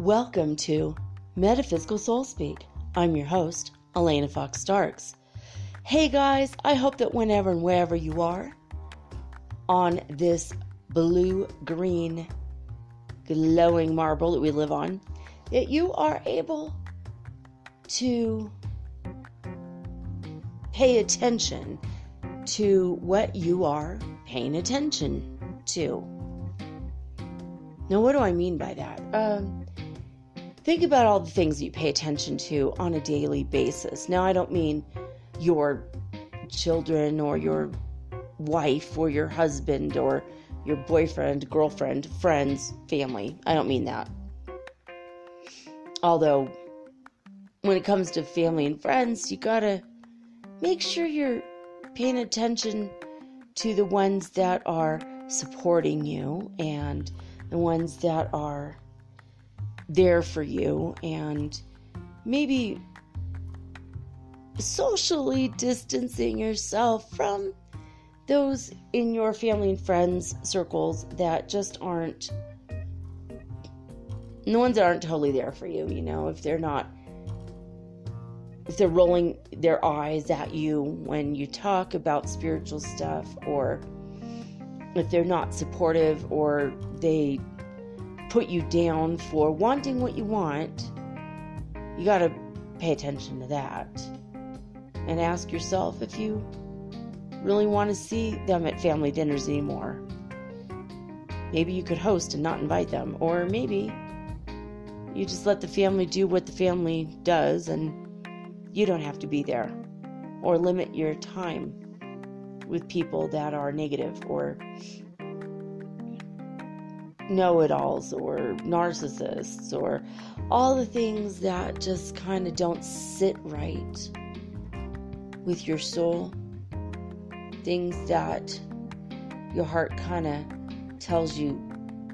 Welcome to Metaphysical Soul Speak. I'm your host, Elena Fox Starks. Hey guys, I hope that whenever and wherever you are on this blue-green glowing marble that we live on, that you are able to pay attention to what you are paying attention to. Now, what do I mean by that? Think about all the things that you pay attention to on a daily basis. Now, I don't mean your children or your wife or your husband or your boyfriend, girlfriend, friends, family. I don't mean that. Although, when it comes to family and friends, you gotta make sure you're paying attention to the ones that are supporting you and the ones that are there for you, and maybe socially distancing yourself from those in your family and friends circles that just aren't, the ones that aren't totally there for you, you know, if they're rolling their eyes at you when you talk about spiritual stuff, or if they're not supportive, or they put you down for wanting what you want. You got to pay attention to that and ask yourself if you really want to see them at family dinners anymore. Maybe you could host and not invite them, or maybe you just let the family do what the family does and you don't have to be there, or limit your time with people that are negative or know-it-alls or narcissists, or all the things that just kind of don't sit right with your soul. Things that your heart kind of tells you,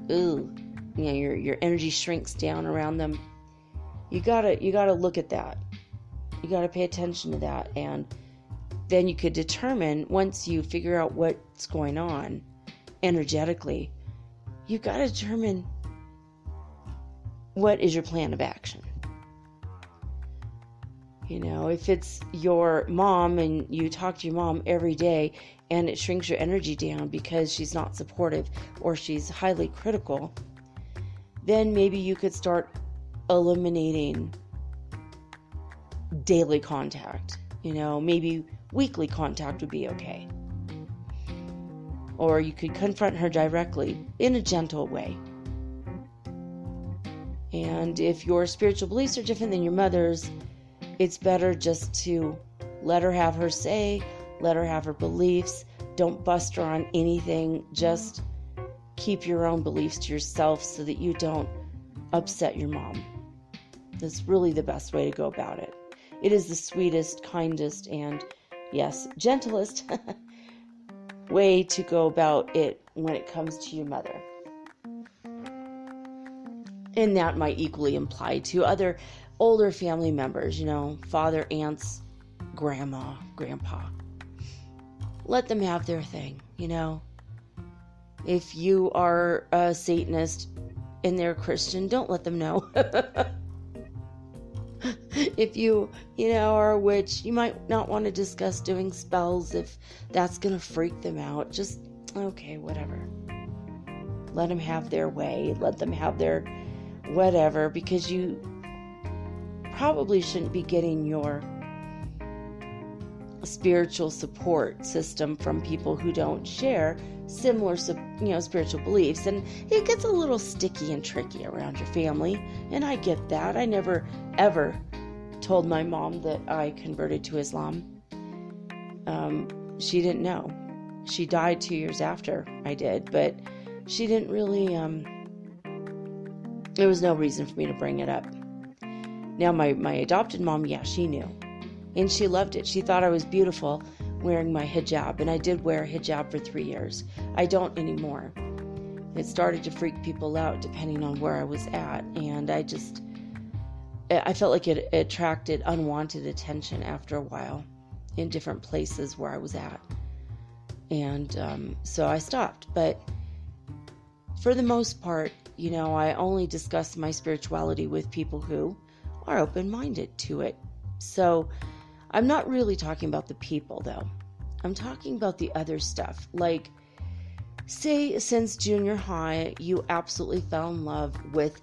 ooh, you know, your energy shrinks down around them. You gotta look at that. You gotta pay attention to that, and then you could determine, once you figure out what's going on energetically, you got to determine what is your plan of action. You know, if it's your mom and you talk to your mom every day and it shrinks your energy down because she's not supportive or she's highly critical, then maybe you could start eliminating daily contact. You know, maybe weekly contact would be okay. Or you could confront her directly in a gentle way. And if your spiritual beliefs are different than your mother's, it's better just to let her have her say, let her have her beliefs. Don't bust her on anything. Just keep your own beliefs to yourself so that you don't upset your mom. That's really the best way to go about it. It is the sweetest, kindest, and, yes, gentlest way to go about it when it comes to your mother. And that might equally apply to other older family members, you know, father, aunts, grandma, grandpa. Let them have their thing, you know. If you are a Satanist and they're a Christian, don't let them know. If you are a witch, you might not want to discuss doing spells if that's going to freak them out. Just, okay, whatever. Let them have their way. Let them have their whatever, because you probably shouldn't be getting your spiritual support system from people who don't share similar, spiritual beliefs. And it gets a little sticky and tricky around your family, and I get that. I never, ever told my mom that I converted to Islam. She didn't know. She died 2 years after I did, but she didn't really, there was no reason for me to bring it up. Now, my adopted mom, yeah, she knew. And she loved it. She thought I was beautiful wearing my hijab, and I did wear a hijab for 3 years. I don't anymore. It started to freak people out depending on where I was at, and I felt like it attracted unwanted attention after a while in different places where I was at. And so I stopped. But for the most part, I only discuss my spirituality with people who are open-minded to it. So I'm not really talking about the people, though. I'm talking about the other stuff. Like, say since junior high, you absolutely fell in love with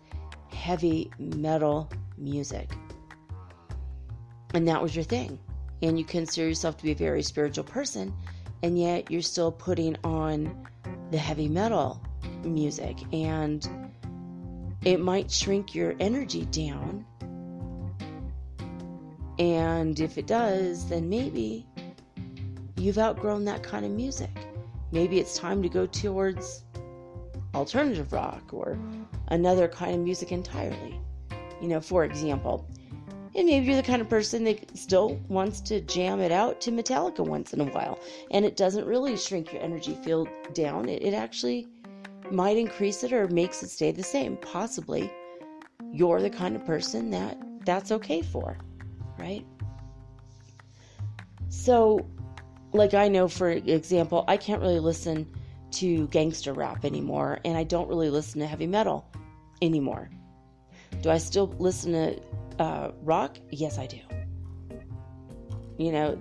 heavy metal music. And that was your thing. And you consider yourself to be a very spiritual person, and yet you're still putting on the heavy metal music. And it might shrink your energy down. And if it does, then maybe you've outgrown that kind of music. Maybe it's time to go towards alternative rock or another kind of music entirely. For example. And maybe you're the kind of person that still wants to jam it out to Metallica once in a while. And it doesn't really shrink your energy field down. It actually might increase it or makes it stay the same. Possibly you're the kind of person that's okay for, right? So, like, I know, for example, I can't really listen to gangster rap anymore, and I don't really listen to heavy metal anymore. Do I still listen to rock? Yes, I do.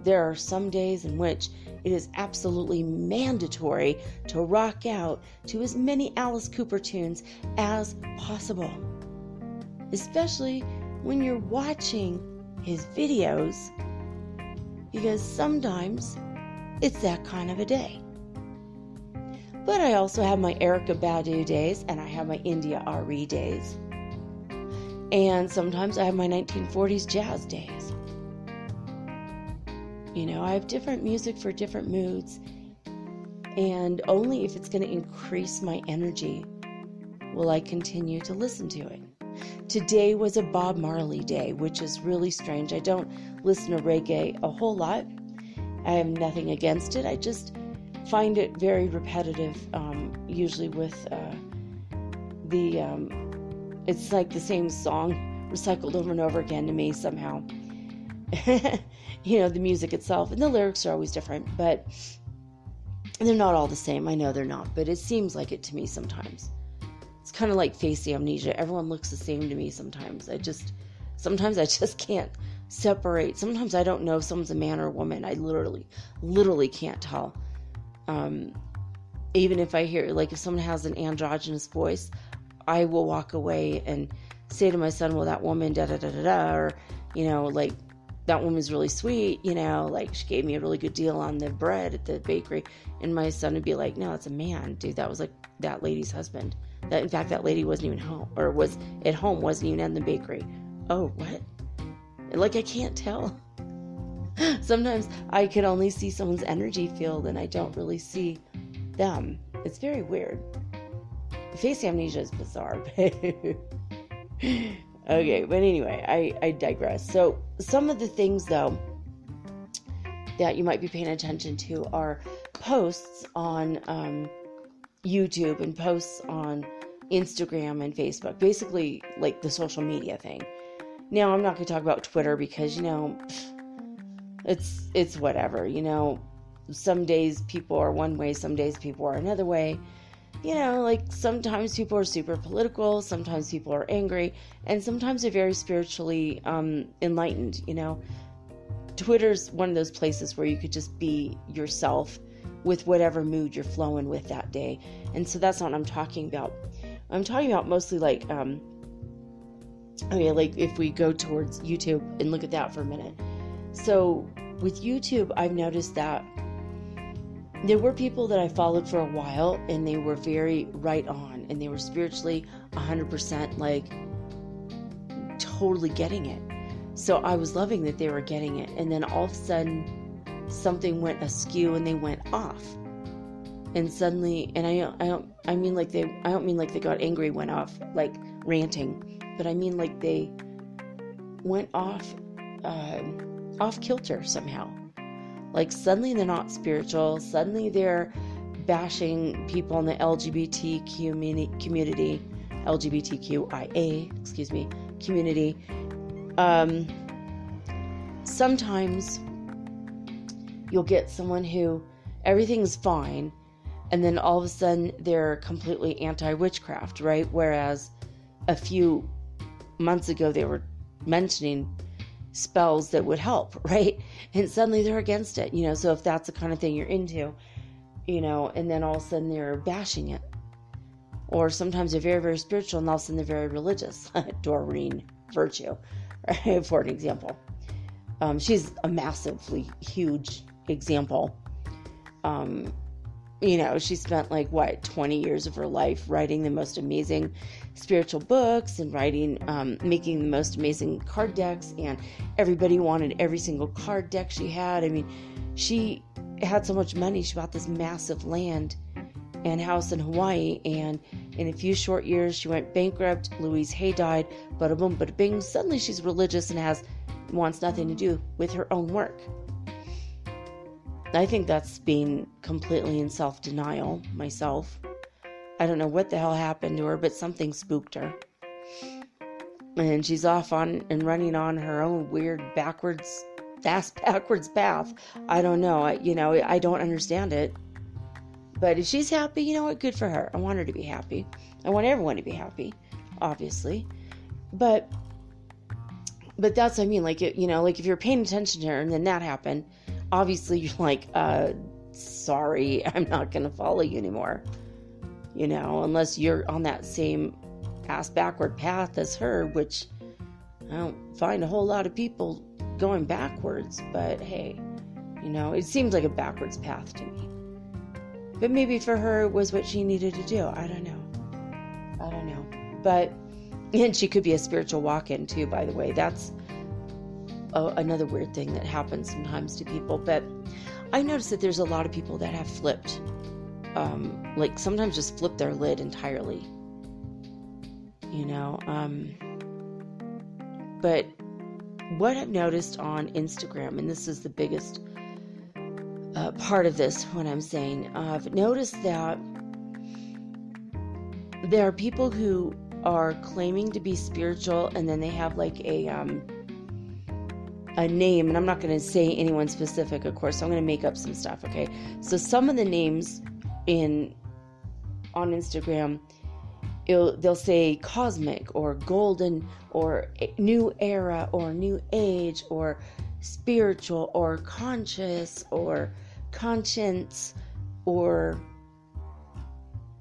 There are some days in which it is absolutely mandatory to rock out to as many Alice Cooper tunes as possible. Especially when you're watching his videos, because sometimes it's that kind of a day. But I also have my Erykah Badu days, and I have my India RE days. And sometimes I have my 1940s jazz days. I have different music for different moods. And only if it's going to increase my energy will I continue to listen to it. Today was a Bob Marley day, which is really strange. I don't listen to reggae a whole lot. I have nothing against it. I just find it very repetitive, usually with it's like the same song recycled over and over again to me somehow. The music itself, and the lyrics are always different, but they're not all the same. I know they're not, but it seems like it to me sometimes. It's kind of like face amnesia. Everyone looks the same to me sometimes. Sometimes I just can't separate. Sometimes I don't know if someone's a man or a woman. I literally can't tell. Even if I hear, like, if someone has an androgynous voice, I will walk away and say to my son, well, that woman, da-da-da-da-da, or, like, that woman's really sweet, like, she gave me a really good deal on the bread at the bakery. And my son would be like, no, it's a man, dude. That was, like, that lady's husband. In fact, that lady wasn't even home, or was at home, wasn't even in the bakery. Oh, what? Like, I can't tell. Sometimes I can only see someone's energy field, and I don't really see them. It's very weird. Face amnesia is bizarre. Okay, but anyway, I digress. So some of the things, though, that you might be paying attention to are posts on YouTube and posts on Instagram and Facebook. Basically, like the social media thing. Now, I'm not going to talk about Twitter because, it's whatever. Some days people are one way, some days people are another way. Like, sometimes people are super political, sometimes people are angry, and sometimes they're very spiritually enlightened. Twitter's one of those places where you could just be yourself with whatever mood you're flowing with that day. And so that's not what I'm talking about. I'm talking about mostly like if we go towards YouTube and look at that for a minute. So with YouTube, I've noticed that there were people that I followed for a while, and they were very right on, and they were spiritually 100% like totally getting it. So I was loving that they were getting it, and then all of a sudden something went askew and they went off. And suddenly, and I don't mean like they got angry, went off like ranting, but I mean like they went off kilter somehow. Like, suddenly they're not spiritual. Suddenly they're bashing people in the LGBT community, LGBTQIA, community. Sometimes you'll get someone who everything's fine, And then all of a sudden they're completely anti-witchcraft, right? Whereas a few months ago they were mentioning spells that would help, right? And suddenly they're against it, so if that's the kind of thing you're into, and then all of a sudden they're bashing it. Or sometimes they're very, very spiritual and all of a sudden they're very religious. Doreen Virtue, right? For an example. She's a massively huge example. She spent 20 years of her life writing the most amazing spiritual books and making the most amazing card decks, and everybody wanted every single card deck she had. I mean, she had so much money, she bought this massive land and house in Hawaii, and in a few short years she went bankrupt. Louise Hay died, bada boom, bada bing. Suddenly she's religious and wants nothing to do with her own work. I think that's being completely in self-denial myself. I don't know what the hell happened to her, but something spooked her. And she's off on and running on her own weird backwards path. I don't know. I don't understand it. But if she's happy, good for her. I want her to be happy. I want everyone to be happy, obviously. But that's what I mean. If you're paying attention to her and then that happened, obviously you're like, sorry, I'm not going to follow you anymore. Unless you're on that same ass-backward path as her, which I don't find a whole lot of people going backwards. But hey, it seems like a backwards path to me. But maybe for her it was what she needed to do. I don't know. But, and she could be a spiritual walk-in too, by the way. That's another weird thing that happens sometimes to people. But I noticed that there's a lot of people that have flipped, sometimes just flip their lid entirely, but what I've noticed on Instagram, and this is the biggest part of this, what I'm saying, I've noticed that there are people who are claiming to be spiritual, and then they have a name, and I'm not going to say anyone specific, of course, so I'm going to make up some stuff, okay? So some of the names on Instagram, they'll say cosmic or golden or new era or new age or spiritual or conscious or conscience or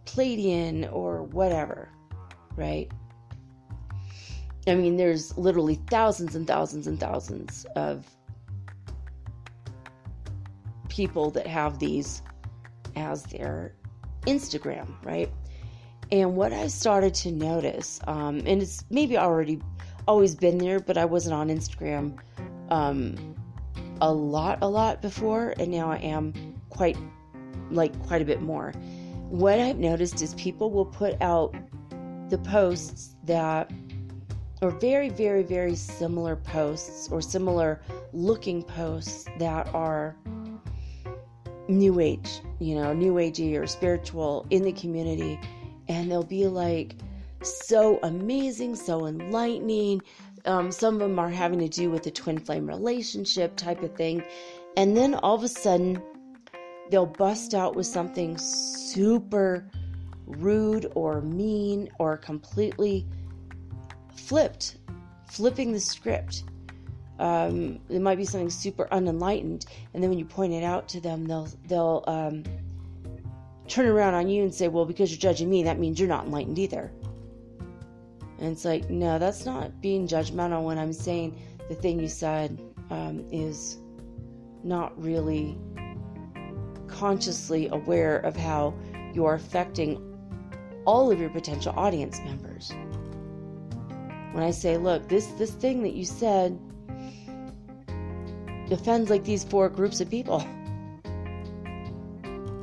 Palladian or whatever, right? I mean, there's literally thousands and thousands and thousands of people that have these as their Instagram, right? And what I started to notice, and it's maybe always been there, but I wasn't on Instagram a lot before, and now I am quite a bit more. What I've noticed is people will put out the posts that are very, very, very similar posts or similar looking posts that are new age, new agey or spiritual in the community. And they'll be so amazing, so enlightening. Some of them are having to do with the twin flame relationship type of thing. And then all of a sudden, they'll bust out with something super rude or mean or completely flipping the script. It might be something super unenlightened, and then when you point it out to them, they'll turn around on you and say, well, because you're judging me, that means you're not enlightened either. And it's like, no, that's not being judgmental when I'm saying the thing you said is not really consciously aware of how you are affecting all of your potential audience members. When I say, look, this thing that you said offends these 4 groups of people.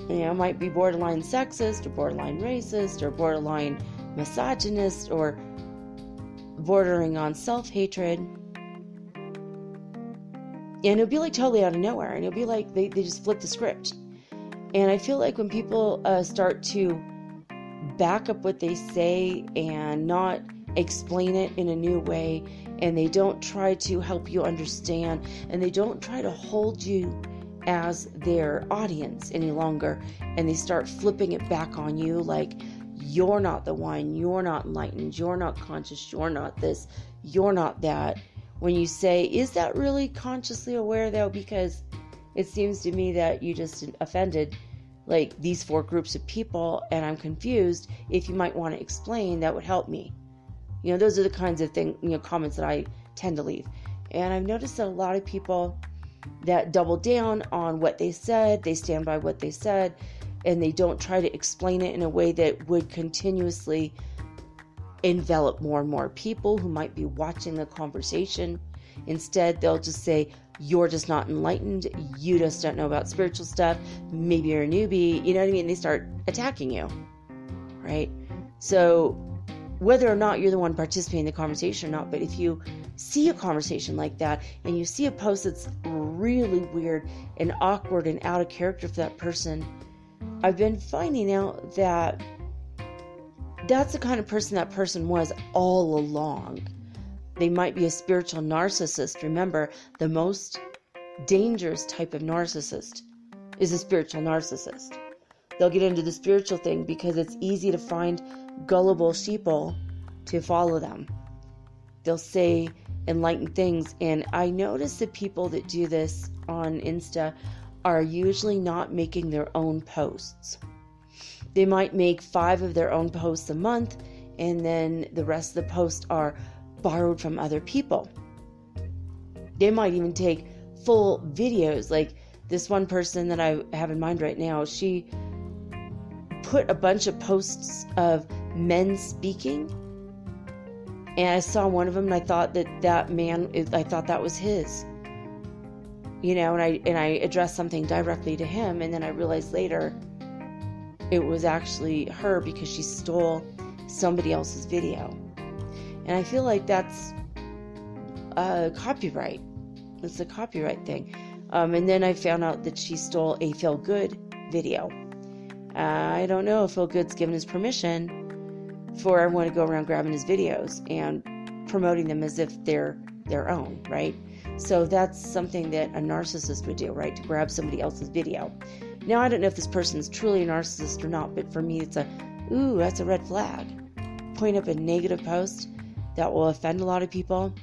It might be borderline sexist or borderline racist or borderline misogynist or bordering on self-hatred. And it'll be totally out of nowhere. And it'll be they just flip the script. And I feel when people start to back up what they say and not explain it in a new way, and they don't try to help you understand, and they don't try to hold you as their audience any longer, and they start flipping it back on you like, you're not the one, you're not enlightened, you're not conscious, you're not this, you're not that. When you say, is that really consciously aware though? Because it seems to me that you just offended like these 4 groups of people, and I'm confused. If you might want to explain, that would help me. Those are the kinds of comments that I tend to leave. And I've noticed that a lot of people that double down on what they said, they stand by what they said, and they don't try to explain it in a way that would continuously envelop more and more people who might be watching the conversation. Instead, they'll just say, you're just not enlightened, you just don't know about spiritual stuff, maybe you're a newbie, you know what I mean? They start attacking you, right? So whether or not you're the one participating in the conversation or not, but if you see a conversation like that and you see a post that's really weird and awkward and out of character for that person, I've been finding out that that's the kind of person that person was all along. They might be a spiritual narcissist. Remember, the most dangerous type of narcissist is a spiritual narcissist. They'll get into the spiritual thing because it's easy to find gullible sheeple to follow them. They'll say enlightened things, and I notice that people that do this on Insta are usually not making their own posts. They might make 5 of their own posts a month, and then the rest of the posts are borrowed from other people. They might even take full videos. Like this one person that I have in mind right now, she put a bunch of posts of men speaking, and I saw one of them and I thought that man, I thought that was his, and I addressed something directly to him, and then I realized later it was actually her because she stole somebody else's video. And I feel like that's copyright. It's a copyright thing. And then I found out that she stole a Feel Good video. I don't know if Feel Good's given his permission for everyone to go around grabbing his videos and promoting them as if they're their own, right? So that's something that a narcissist would do, right? To grab somebody else's video. Now, I don't know if this person is truly a narcissist or not, but for me, it's that's a red flag. Point up a negative post that will offend a lot of people,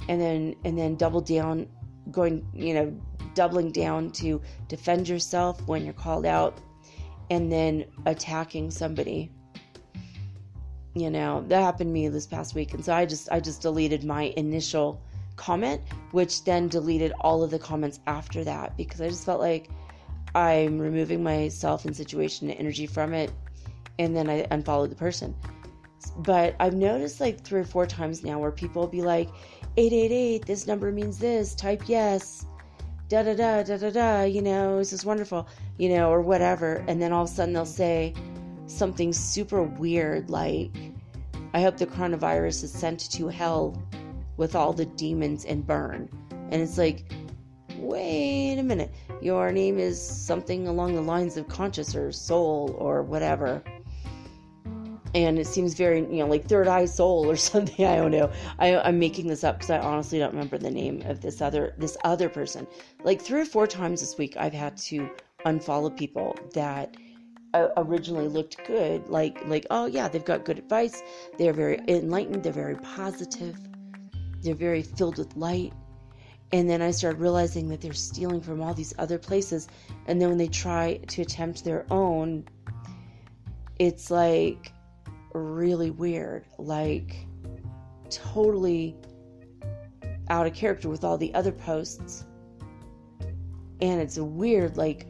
and then double down, doubling down to defend yourself when you're called out, and then attacking somebody. That happened to me this past week, and so I just deleted my initial comment, which then deleted all of the comments after that, because I just felt like I'm removing myself and situation and energy from it, and then I unfollowed the person. But I've noticed like 3 or 4 times now where people will be like, 888, this number means this, type yes, da da da da da da, this is wonderful, or whatever. And then all of a sudden they'll say something super weird like, I hope the coronavirus is sent to hell with all the demons and burn. And it's like, wait a minute, your name is something along the lines of conscious or soul or whatever. And it seems very, like Third Eye Soul or something. I don't know. I'm making this up because I honestly don't remember the name of this other person. Like 3 or 4 times this week, I've had to unfollow people that originally looked good. Like, oh yeah, they've got good advice. They're very enlightened. They're very positive. They're very filled with light. And then I started realizing that they're stealing from all these other places. And then when they try to attempt their own, it's like really weird, like totally out of character with all the other posts. And it's weird, like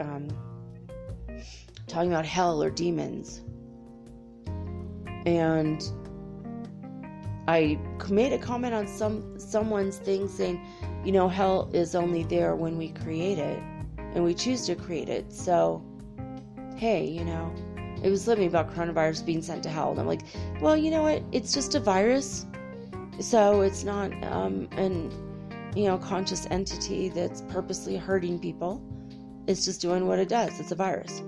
talking about hell or demons. And I made a comment on someone's thing saying, hell is only there when we create it, and we choose to create it. So hey, it was something about coronavirus being sent to hell. And I'm like, well, you know what? It's just a virus. So it's not an conscious entity that's purposely hurting people. It's just doing what it does. It's a virus.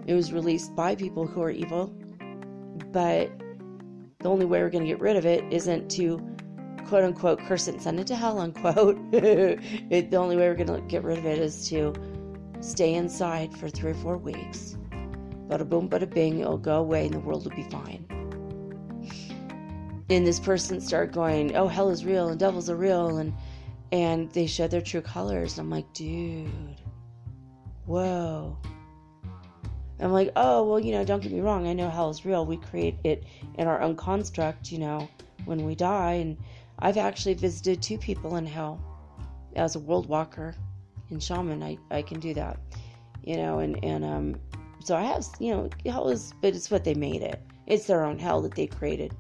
It was released by people who are evil. But the only way we're going to get rid of it isn't to, quote unquote, curse it and send it to hell, unquote. The only way we're going to get rid of it is to stay inside for 3 or 4 weeks. Bada boom, bada bing, it'll go away and the world will be fine. And this person started going, oh, hell is real and devils are real, and they shed their true colors. And I'm like, dude, whoa. I'm like, oh, well, don't get me wrong. I know hell is real. We create it in our own construct, when we die. And I've actually visited 2 people in hell as a world walker and shaman. I can do that, so I have, hell is, but it's what they made it. It's their own hell that they created,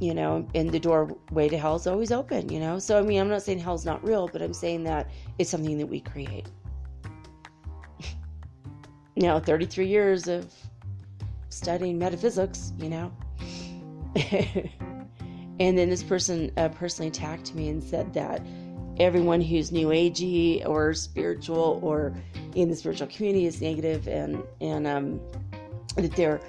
and the doorway to hell is always open, So, I'm not saying hell's not real, but I'm saying that it's something that we create. 33 years of studying metaphysics, And then this person personally attacked me and said that everyone who's new agey or spiritual or in the spiritual community is negative, and that they're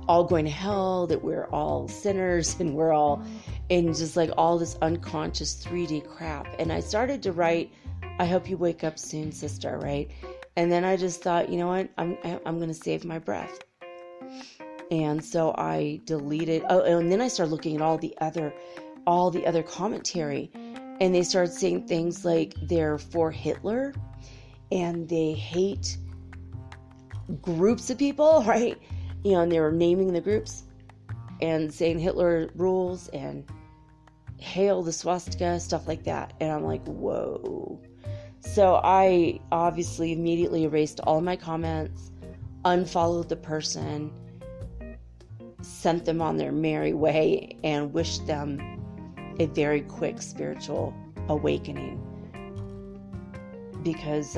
all going to hell, that we're all sinners, and we're all in just like all this unconscious 3D crap. And I started to write, I hope you wake up soon, sister, right? And then I just thought, you know what, I'm going to save my breath. And so I deleted, and then I started looking at all the other commentary, and they started saying things like they're for Hitler and they hate groups of people, right? And they were naming the groups and saying Hitler rules and hail the swastika, stuff like that. And I'm like, whoa. So I obviously immediately erased all my comments, unfollowed the person, sent them on their merry way, and wished them a very quick spiritual awakening. Because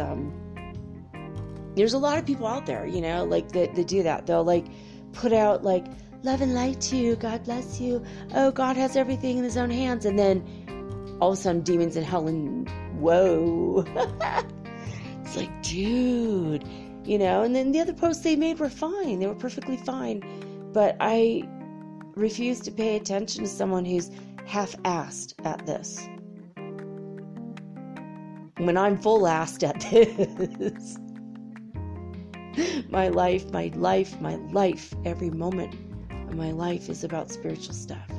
there's a lot of people out there, that do that. They'll put out love and light to you, God bless you, oh, God has everything in his own hands, and then all of a sudden demons in hell, and whoa. It's like, dude, and then the other posts they made were fine. They were perfectly fine. But I refuse to pay attention to someone who's half-assed at this. When I'm full-assed at this, my life, every moment of my life is about spiritual stuff.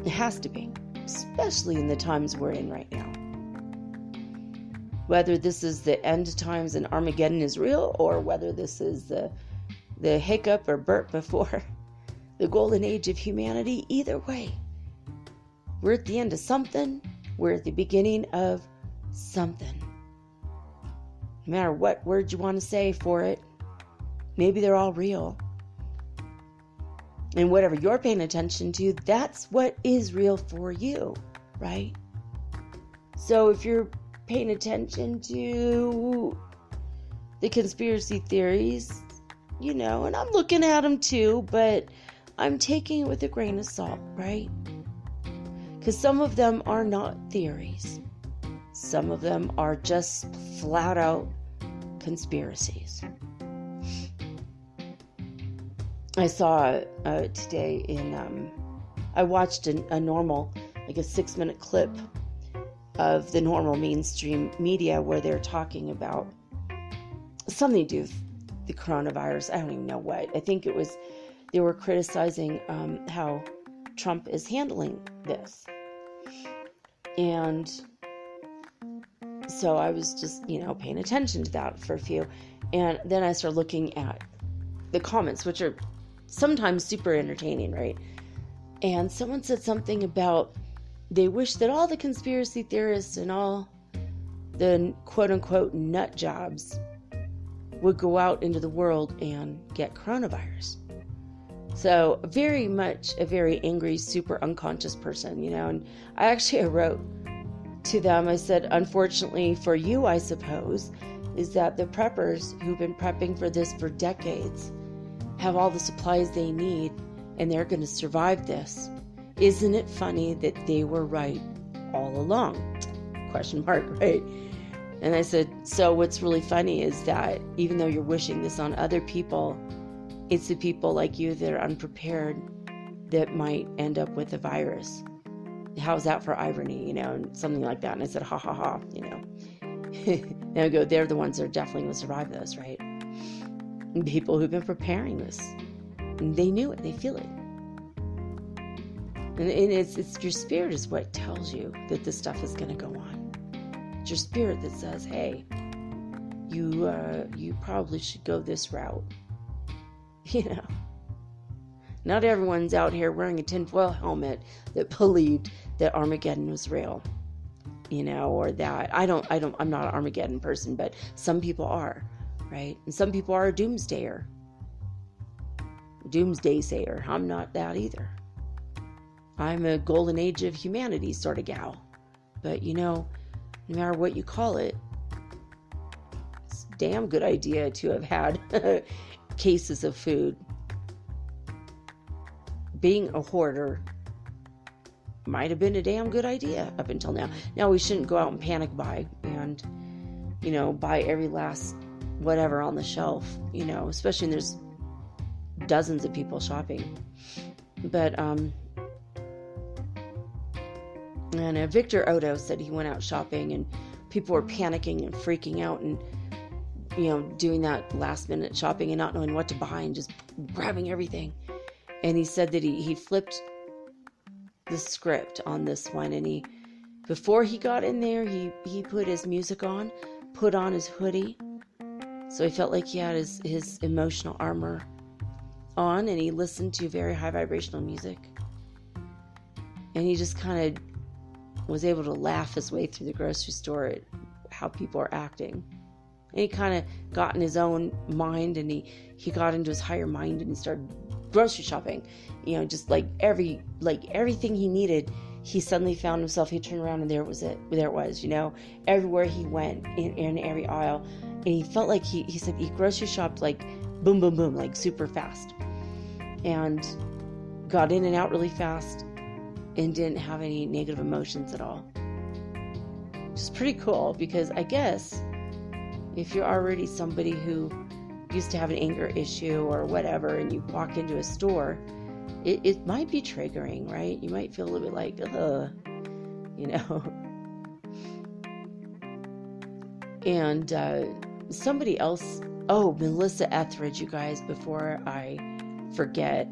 It has to be, especially in the times we're in right now. Whether this is the end times and Armageddon is real, or whether this is the hiccup or burp before the golden age of humanity, either way, we're at the end of something. We're at the beginning of something. No matter what word you want to say for it, maybe they're all real. And whatever you're paying attention to, that's what is real for you, right? So if you're paying attention to the conspiracy theories, and I'm looking at them too, but I'm taking it with a grain of salt, right? Because some of them are not theories. Some of them are just flat out conspiracies. I saw today I watched a normal, a 6-minute clip of the normal mainstream media where they're talking about something to do with the coronavirus. I don't even know what. I think it was, they were criticizing how Trump is handling this. And so I was just, paying attention to that for a few. And then I started looking at the comments, which are sometimes super entertaining, right? And someone said something about they wish that all the conspiracy theorists and all the quote-unquote nut jobs would go out into the world and get coronavirus. So very much a very angry, super unconscious person, and I wrote to them, I said, unfortunately for you, I suppose, is that the preppers who've been prepping for this for decades have all the supplies they need and they're going to survive this. Isn't it funny that they were right all along? Question mark, right? And I said, so what's really funny is that even though you're wishing this on other people, it's the people like you that are unprepared that might end up with the virus. How's that for irony, and something like that. And I said, ha ha ha, Now I go, they're the ones that are definitely going to survive this, right? And people who've been preparing this. And they knew it. They feel it. And it's your spirit is what tells you that this stuff is going to go on. It's your spirit that says, hey, you probably should go this route. You know, not everyone's out here wearing a tinfoil helmet that believed that Armageddon was real. You know, or that I'm not an Armageddon person, but some people are, right? And some people are a doomsday sayer. I'm not that either. I'm a golden age of humanity sort of gal. But you know, no matter what you call it, it's a damn good idea to have had cases of food. Being a hoarder might have been a damn good idea up until now. Now we shouldn't go out and panic buy and, you know, buy every last whatever on the shelf, you know, especially when there's dozens of people shopping. But, and Victor Odo said he went out shopping and people were panicking and freaking out and, you know, doing that last minute shopping and not knowing what to buy and just grabbing everything. And he said that he flipped the script on this one, and before he got in there, he put his music on, put on his hoodie, so he felt like he had his emotional armor on, and he listened to very high vibrational music, and he just kind of was able to laugh his way through the grocery store at how people are acting. And he kind of got in his own mind, and he got into his higher mind, and he started grocery shopping, you know, just like everything he needed. He suddenly found himself, he turned around and there it was, you know, everywhere he went in every aisle. And he felt like he said he grocery shopped like boom, boom, boom, like super fast, and got in and out really fast and didn't have any negative emotions at all. Which is pretty cool, because I guess if you're already somebody who used to have an anger issue or whatever, and you walk into a store, it might be triggering, right? You might feel a little bit like, you know. And somebody else, Melissa Etheridge, you guys, before I forget,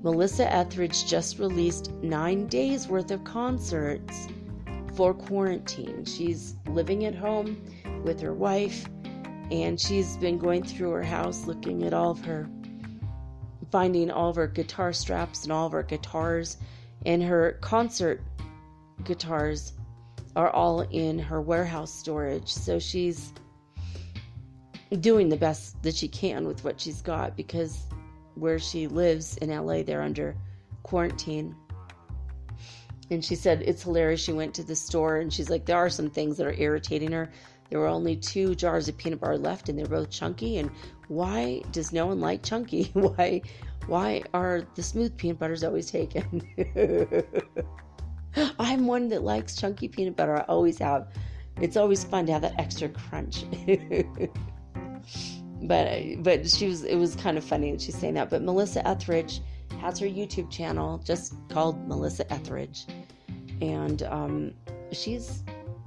Melissa Etheridge just released 9 days worth of concerts for quarantine. She's living at home with her wife, and she's been going through her house looking at finding all of her guitar straps and all of her guitars, and her concert guitars are all in her warehouse storage. So she's doing the best that she can with what she's got, because where she lives in LA, they're under quarantine. And she said it's hilarious. She went to the store and she's like, there are some things that are irritating her. There were only 2 jars of peanut butter left, and they're both chunky. And why does no one like chunky? Why are the smooth peanut butters always taken? I'm one that likes chunky peanut butter. I always have. It's always fun to have that extra crunch. But it was kind of funny that she's saying that. But Melissa Etheridge has her YouTube channel just called Melissa Etheridge, and she's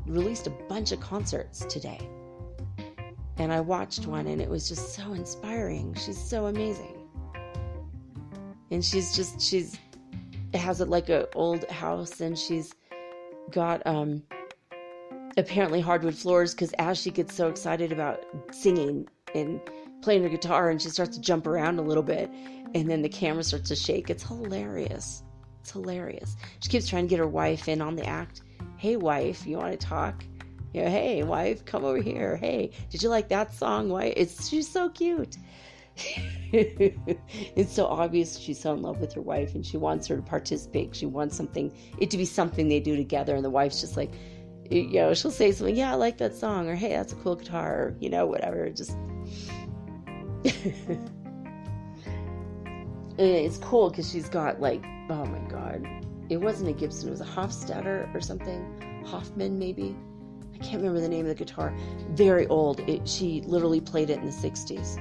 released a bunch of concerts today, and I watched one, and it was just so inspiring. She's so amazing, and she has it like an old house, and she's got apparently hardwood floors, because as she gets so excited about singing and playing her guitar, and she starts to jump around a little bit, and then the camera starts to shake. It's hilarious. She keeps trying to get her wife in on the act. Hey, wife, you want to talk? You know, hey, wife, come over here. Hey, did you like that song? Wife? She's so cute. It's so obvious she's so in love with her wife, and she wants her to participate. She wants it to be something they do together, and the wife's just like, you know, she'll say something, yeah, I like that song, or hey, that's a cool guitar, or, you know, whatever. Just it's cool because she's got like, oh my god, it wasn't a Gibson, it was a Hofstadter or something, Hoffman maybe, I can't remember the name of the guitar. Very old. She literally played it in the 60s.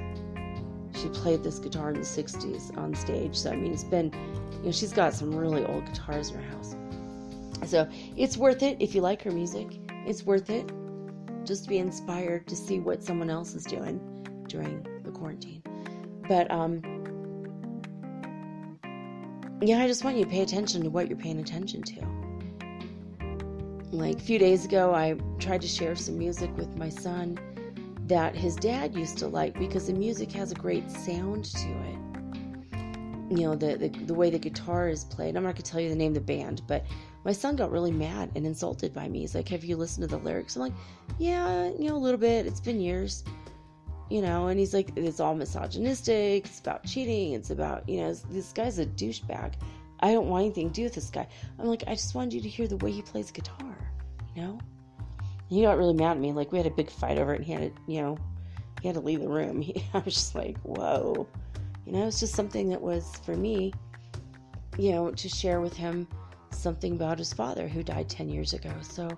She played this guitar in the 60s on stage. So I mean, it's been, you know, she's got some really old guitars in her house. So it's worth it if you like her music. It's worth it. just to be inspired to see what someone else is doing during the quarantine. But, yeah, I just want you to pay attention to what you're paying attention to. Like a few days ago, I tried to share some music with my son that his dad used to like, because the music has a great sound to it. You know, the way the guitar is played. I'm not going to tell you the name of the band, but my son got really mad and insulted by me. He's like, have you listened to the lyrics? I'm like, yeah, you know, a little bit. It's been years. You know, and he's like, it's all misogynistic. It's about cheating. It's about, you know, this guy's a douchebag. I don't want anything to do with this guy. I'm like, I just wanted you to hear the way he plays guitar, you know? And he got really mad at me. Like, we had a big fight over it, and he had to leave the room. I was just like, whoa. You know, it's just something that was, for me, you know, to share with him something about his father who died 10 years ago. So,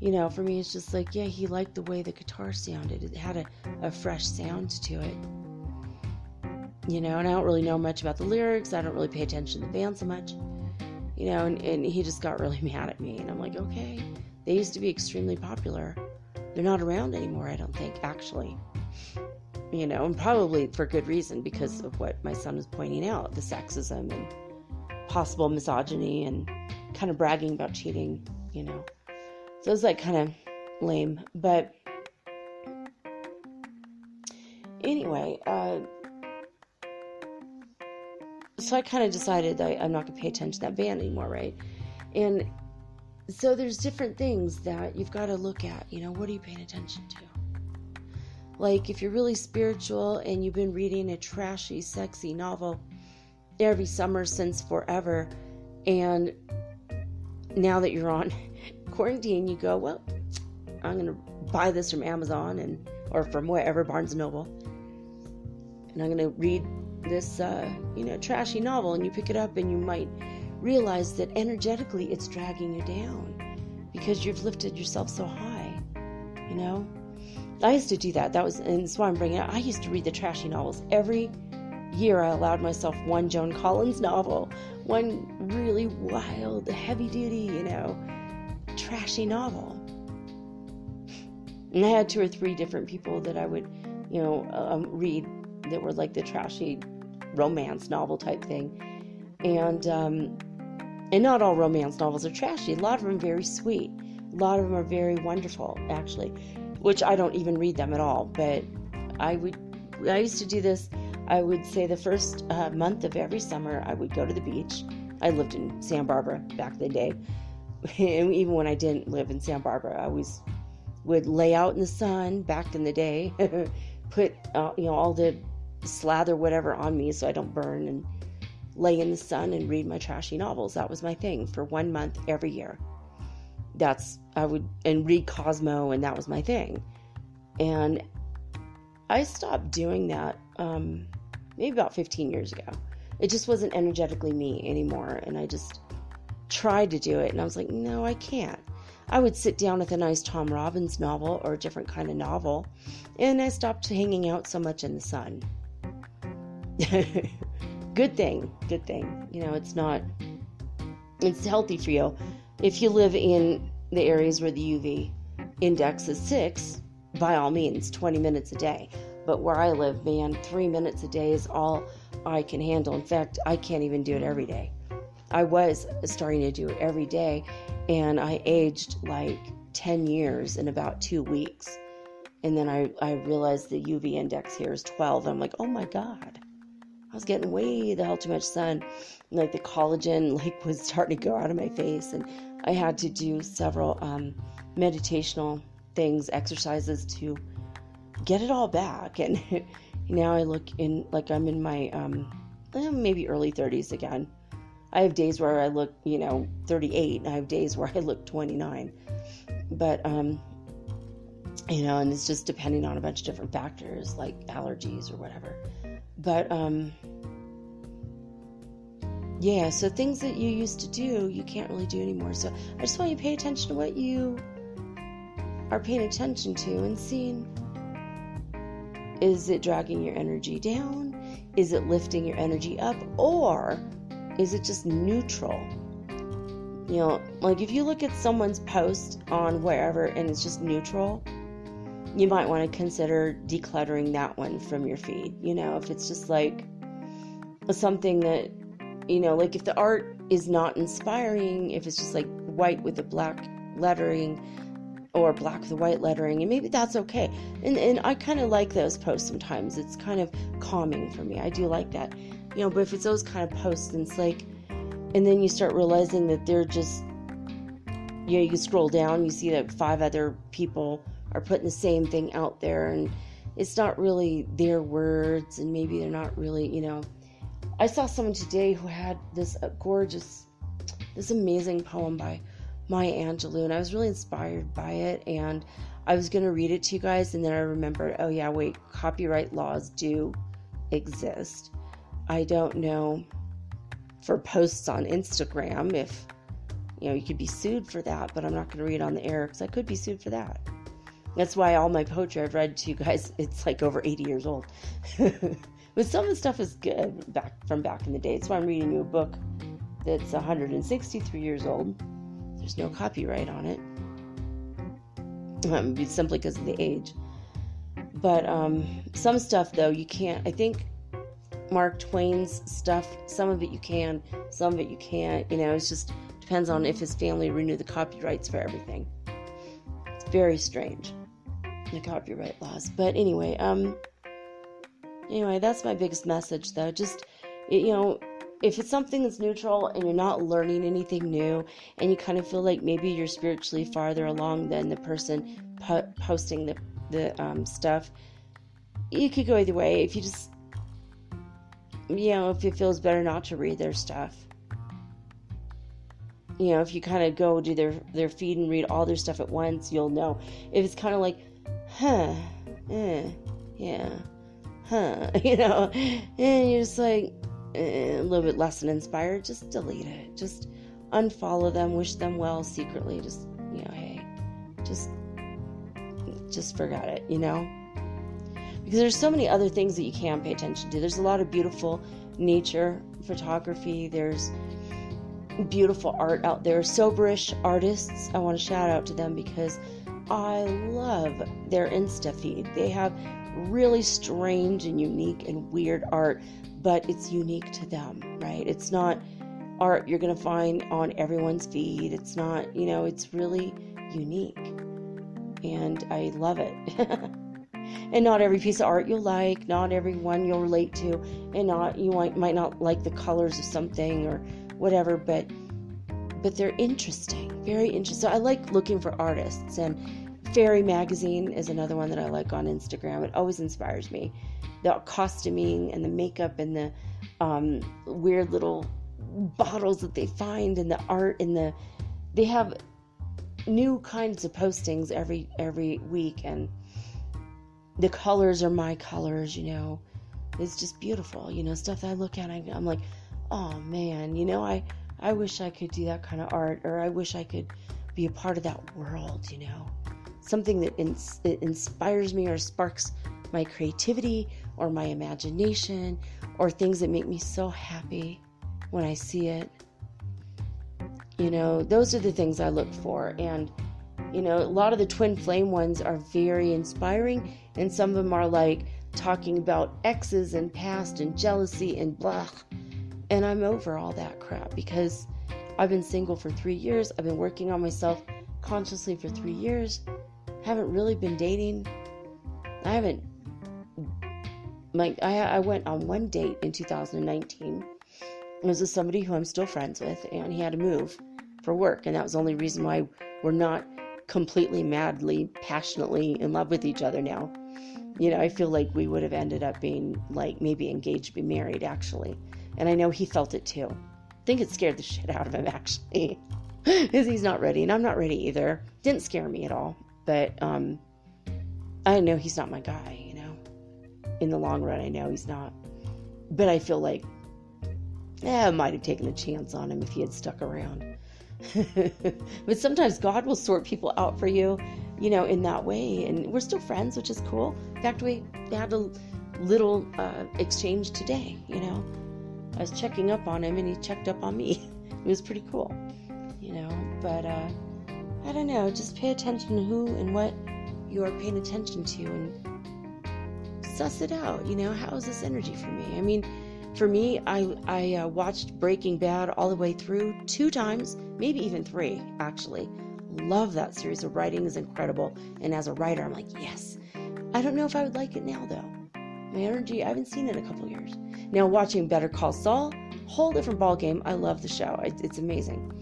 you know, for me, it's just like, yeah, he liked the way the guitar sounded. It had a fresh sound to it. You know, and I don't really know much about the lyrics. I don't really pay attention to the band so much. You know, and he just got really mad at me. And I'm like, okay, they used to be extremely popular. They're not around anymore, I don't think, actually. You know, and probably for good reason, because of what my son was pointing out, the sexism and possible misogyny and kind of bragging about cheating, you know. So it was like kind of lame. But anyway, so I kind of decided that I'm not going to pay attention to that band anymore, right? And so there's different things that you've got to look at, you know, what are you paying attention to? Like, if you're really spiritual and you've been reading a trashy, sexy novel every summer since forever, and now that you're on quarantine, you go, well, I'm going to buy this from Amazon or from wherever, Barnes & Noble, and I'm going to read this, trashy novel, and you pick it up and you might realize that energetically it's dragging you down because you've lifted yourself so high, you know? I used to do that. And that's why I'm bringing it up. I used to read the trashy novels. Every year I allowed myself one Joan Collins novel, one really wild, heavy-duty, you know, trashy novel. And I had 2 or 3 different people that I would, you know, read that were like the trashy romance novel type thing. And not all romance novels are trashy. A lot of them are very sweet. A lot of them are very wonderful, actually, which I don't even read them at all. But I used to do this. I would say the first month of every summer, I would go to the beach. I lived in Santa Barbara back in the day. And even when I didn't live in Santa Barbara, I always would lay out in the sun back in the day, put, all the slather whatever on me so I don't burn, and lay in the sun and read my trashy novels. That was my thing for 1 month every year. And read Cosmo, and that was my thing. And I stopped doing that maybe about 15 years ago. It just wasn't energetically me anymore, and I just tried to do it, and I was like, no, I can't. I would sit down with a nice Tom Robbins novel or a different kind of novel, and I stopped hanging out so much in the sun. Good thing. You know, it's healthy for you. If you live in the areas where the UV index is 6, by all means, 20 minutes a day. But where I live, man, 3 minutes a day is all I can handle. In fact, I can't even do it every day. I was starting to do it every day, and I aged like 10 years in about 2 weeks. And then I realized the UV index here is 12. I'm like, oh my God. I was getting way the hell too much sun. Like the collagen was starting to go out of my face, and I had to do several meditational things, exercises to get it all back. And now I look like I'm in my maybe early 30s again. I have days where I look, 38, and I have days where I look 29. But and it's just depending on a bunch of different factors like allergies or whatever. But so things that you used to do, you can't really do anymore. So I just want you to pay attention to what you are paying attention to and seeing, is it dragging your energy down? Is it lifting your energy up? Or is it just neutral? You know, like if you look at someone's post on wherever and it's just neutral, you might want to consider decluttering that one from your feed. You know, if it's just like something that, you know, like if the art is not inspiring, if it's just like white with the black lettering or black with the white lettering, and maybe that's okay. And I kind of like those posts sometimes. It's kind of calming for me. I do like that. You know, but if it's those kind of posts and it's like, and then you start realizing that they're just, you know, you can scroll down, you see that 5 other people are putting the same thing out there, and it's not really their words, and maybe they're not really, you know. I saw someone today who had this amazing poem by Maya Angelou, and I was really inspired by it, and I was going to read it to you guys, and then I remembered, oh yeah, wait, copyright laws do exist. I don't know for posts on Instagram if, you know, you could be sued for that, but I'm not going to read on the air because I could be sued for that. That's why all my poetry I've read to you guys, it's like over 80 years old. But some of the stuff is good from back in the day. That's why I'm reading you a book that's 163 years old. There's no copyright on it. Simply because of the age. But some stuff, though, you can't. I think Mark Twain's stuff, some of it you can, some of it you can't. You know, it just depends on if his family renewed the copyrights for everything. It's very strange, the copyright laws. But anyway, that's my biggest message, though. Just, you know, if it's something that's neutral and you're not learning anything new, and you kind of feel like maybe you're spiritually farther along than the person posting the stuff, you could go either way. If you just, you know, if it feels better not to read their stuff, you know, if you kind of go to their feed and read all their stuff at once, you'll know. If it's kind of like, yeah, you know, and you're just like a little bit less than inspired, just delete it. Just unfollow them, wish them well secretly. Just, you know, hey, just forget it, you know. Because there's so many other things that you can pay attention to. There's a lot of beautiful nature photography. There's beautiful art out there. Soberish artists, I want to shout out to them because I love their Insta feed. They have really strange and unique and weird art, but it's unique to them, right? It's not art you're going to find on everyone's feed. It's not, you know, it's really unique. And I love it. And not every piece of art you'll like, not every one you'll relate to, and you might not like the colors of something or whatever, but they're interesting, very interesting. So I like looking for artists, and Fairy Magazine is another one that I like on Instagram. It always inspires me. The costuming and the makeup and the weird little bottles that they find, and the art, and they have new kinds of postings every week, and the colors are my colors, you know. It's just beautiful, you know, stuff that I look at, I'm like, oh man, you know, I wish I could do that kind of art, or I wish I could be a part of that world, you know. Something that inspires me or sparks my creativity or my imagination, or things that make me so happy when I see it. You know, those are the things I look for. And, you know, a lot of the twin flame ones are very inspiring, and some of them are like talking about exes and past and jealousy and blah. And I'm over all that crap because I've been single for 3 years. I've been working on myself consciously for 3 years. Haven't really been dating. I went on one date in 2019. It was with somebody who I'm still friends with, and he had to move for work, and that was the only reason why we're not completely, madly, passionately in love with each other now. You know, I feel like we would have ended up being like maybe engaged to be married, actually. And I know he felt it too. I think it scared the shit out of him, actually, because he's not ready, and I'm not ready either. Didn't scare me at all, but I know he's not my guy, you know. In the long run, I know he's not. But I feel like I might have taken a chance on him if he had stuck around. But sometimes God will sort people out for you, you know, in that way. And we're still friends, which is cool. In fact, we had a little exchange today, you know. I was checking up on him, and he checked up on me. It was pretty cool, you know. but I don't know, just pay attention to who and what you're paying attention to and suss it out. How is this energy for me? I mean, for me, I watched Breaking Bad all the way through 2 times, maybe even 3, actually. Love that series. The writing is incredible, and as a writer, I'm like, yes. I don't know if I would like it now, though. My energy, I haven't seen it in a couple years. Now, watching Better Call Saul, whole different ballgame. I love the show. It's amazing.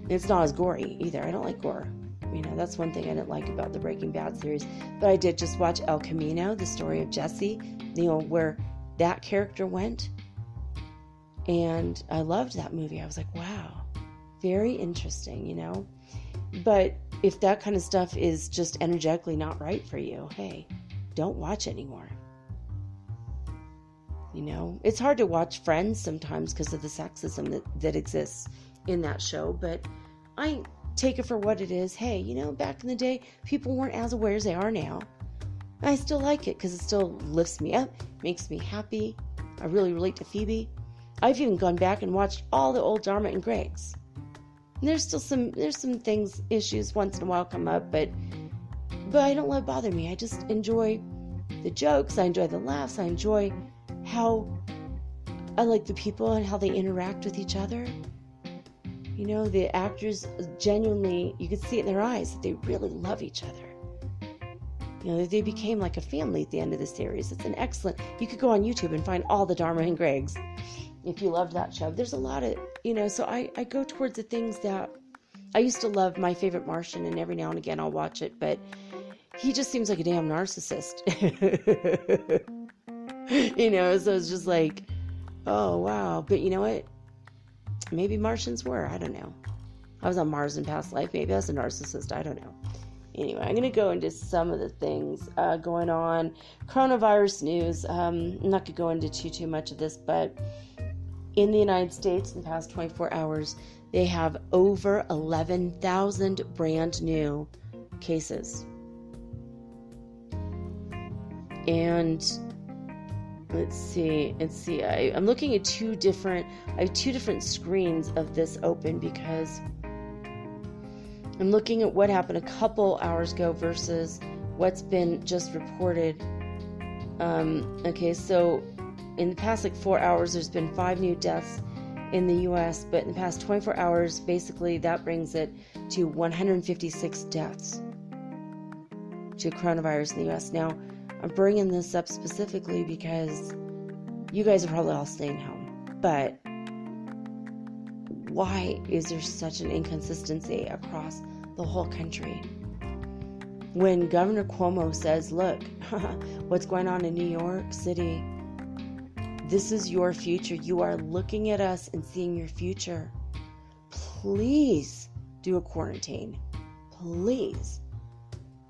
It's not as gory either. I don't like gore. That's one thing I didn't like about the Breaking Bad series. But I did just watch El Camino, the story of Jesse, where that character went. And I loved that movie. I was like, wow, very interesting, But if that kind of stuff is just energetically not right for you, hey, don't watch it anymore. It's hard to watch Friends sometimes because of the sexism that exists in that show, but I take it for what it is. Hey, back in the day, people weren't as aware as they are now. I still like it because it still lifts me up, makes me happy. I really relate to Phoebe. I've even gone back and watched all the old Dharma and Gregs. And there's some things, issues once in a while come up, but I don't let it bother me. I just enjoy the jokes. I enjoy the laughs. I enjoy how I like the people and how they interact with each other. The actors genuinely, you could see it in their eyes that they really love each other. They became like a family at the end of the series. It's an excellent, you could go on YouTube and find all the Dharma and Gregs if you loved that show. There's a lot of, so I go towards the things that I used to love. My Favorite Martian, and every now and again I'll watch it, but he just seems like a damn narcissist. So it's just like, oh wow. But you know what? Maybe Martians were, I don't know. I was on Mars in past life. Maybe I was a narcissist. I don't know. Anyway, I'm going to go into some of the things going on. Coronavirus news. I'm not going to go into too much of this, but in the United States, in the past 24 hours, they have over 11,000 brand new cases. And let's see. I'm looking at I have two different screens of this open because I'm looking at what happened a couple hours ago versus what's been just reported. Okay, so in the past 4 hours, there's been 5 new deaths in the U.S., but in the past 24 hours, basically that brings it to 156 deaths to coronavirus in the U.S. Now, I'm bringing this up specifically because you guys are probably all staying home, but why is there such an inconsistency across the whole country? When Governor Cuomo says, look, what's going on in New York City, this is your future. You are looking at us and seeing your future. Please do a quarantine. Please.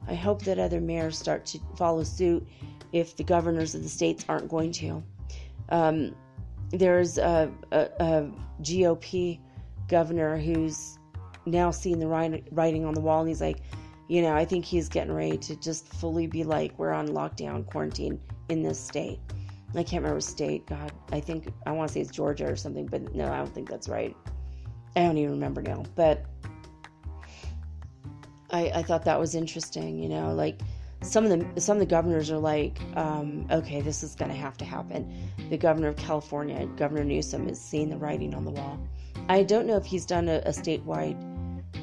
I hope that other mayors start to follow suit if the governors of the states aren't going to. There's a GOP governor who's now seeing the writing on the wall, and he's like, I think he's getting ready to just fully be like, we're on lockdown, quarantine in this state. I can't remember state. God, I want to say it's Georgia or something, but no, I don't think that's right. I don't even remember now, but I thought that was interesting, like some of the governors are like, okay, this is going to have to happen. The governor of California, Governor Newsom, is seeing the writing on the wall. I don't know if he's done a statewide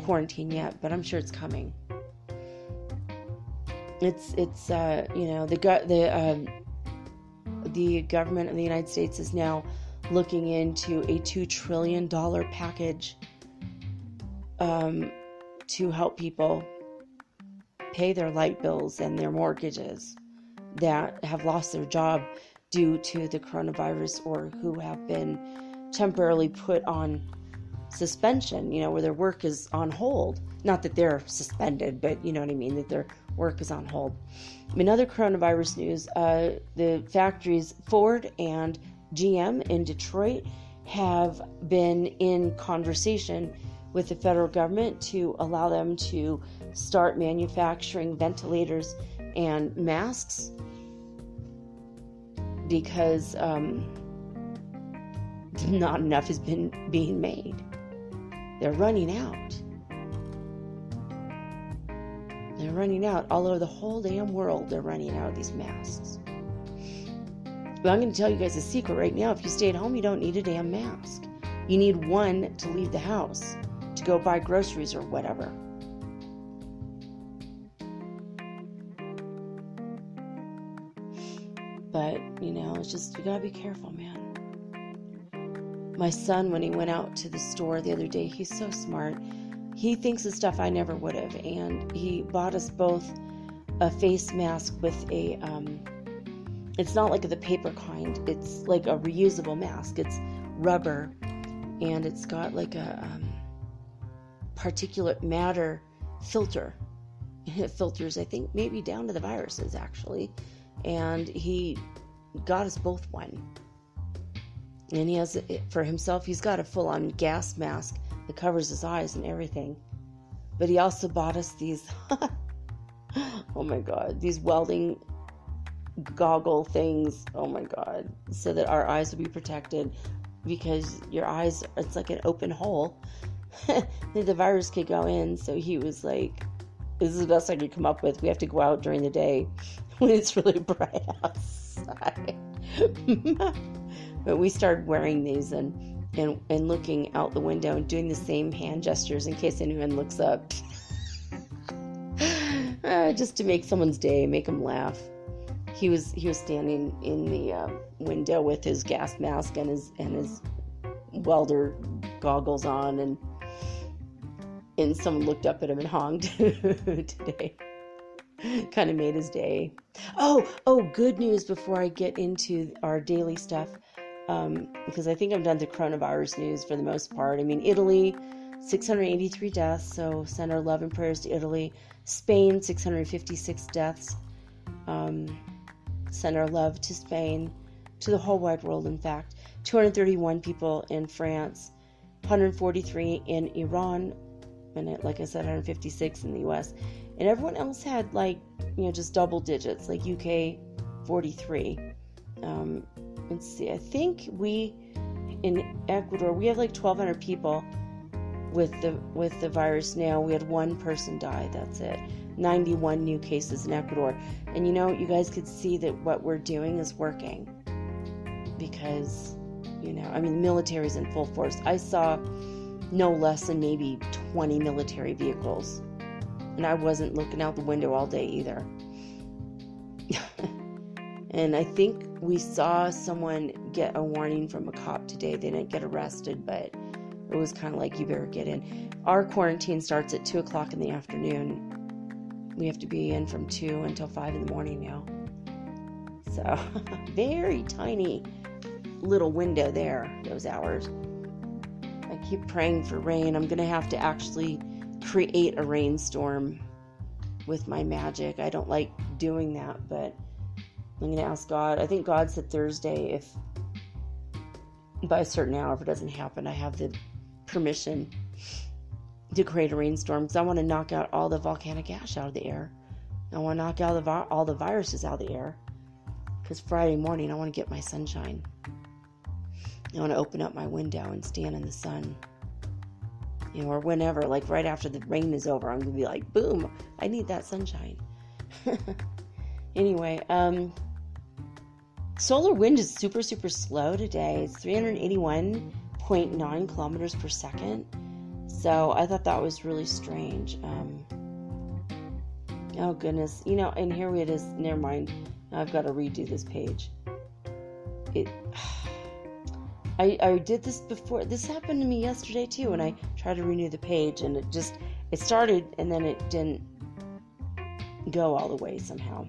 quarantine yet, but I'm sure it's coming. The government of the United States is now looking into a $2 trillion package to help people pay their light bills and their mortgages that have lost their job due to the coronavirus or who have been temporarily put on suspension, where their work is on hold. Not that they're suspended, but you know what I mean, that their work is on hold. In other coronavirus news, the factories Ford and GM in Detroit have been in conversation with the federal government to allow them to start manufacturing ventilators and masks because not enough has been being made. They're running out. They're running out all over the whole damn world. They're running out of these masks. But I'm going to tell you guys a secret right now. If you stay at home, you don't need a damn mask. You need one to leave the house, to go buy groceries or whatever. But, it's just, you gotta be careful, man. My son, when he went out to the store the other day, he's so smart. He thinks of stuff I never would have. And he bought us both a face mask with a, it's not like the paper kind. It's like a reusable mask. It's rubber. And it's got like a particulate matter filter. It filters, I think, maybe down to the viruses, actually. And he got us both one. And he has, for himself, he's got a full-on gas mask that covers his eyes and everything. But he also bought us these, oh my God, these welding goggle things, oh my God, so that our eyes would be protected, because your eyes, it's like an open hole. The virus could go in. So he was like, this is the best I could come up with. We have to go out during the day when it's really bright outside. But we started wearing these and looking out the window and doing the same hand gestures in case anyone looks up. Just to make someone's day, make them laugh. He was standing in the window with his gas mask and his welder goggles on, and someone looked up at him and honked today. Kind of made his day. Oh, good news before I get into our daily stuff, because I think I'm done the coronavirus news for the most part. I mean, Italy, 683 deaths, so send our love and prayers to Italy. Spain, 656 deaths. Send our love to Spain, to the whole wide world, in fact. 231 people in France, 143 in Iran, and like I said, 156 in the U.S., and everyone else had just double digits, like UK 43. Let's see, I think in Ecuador, we have 1,200 people with the virus now. We had one person die, that's it. 91 new cases in Ecuador. And you guys could see that what we're doing is working. Because, the military's in full force. I saw no less than maybe 20 military vehicles. And I wasn't looking out the window all day either. And I think we saw someone get a warning from a cop today. They didn't get arrested, but it was kind of like, you better get in. Our quarantine starts at 2 o'clock in the afternoon. We have to be in from 2 until 5 in the morning now. So, very tiny little window there, those hours. I keep praying for rain. I'm going to have to actually create a rainstorm with my magic. I don't like doing that, but I'm going to ask God. I think God said Thursday, if by a certain hour, if it doesn't happen, I have the permission to create a rainstorm, because I want to knock out all the volcanic ash out of the air. I want to knock out all the viruses out of the air, because Friday morning I want to get my sunshine. I want to open up my window and stand in the sun, or whenever, right after the rain is over, I'm going to be like, boom, I need that sunshine. Anyway, solar wind is super, super slow today. It's 381.9 kilometers per second. So I thought that was really strange. Oh goodness, and here it is. Never mind. I've got to redo this page. I did this before. This happened to me yesterday too, and I tried to renew the page, and it started, and then it didn't go all the way somehow.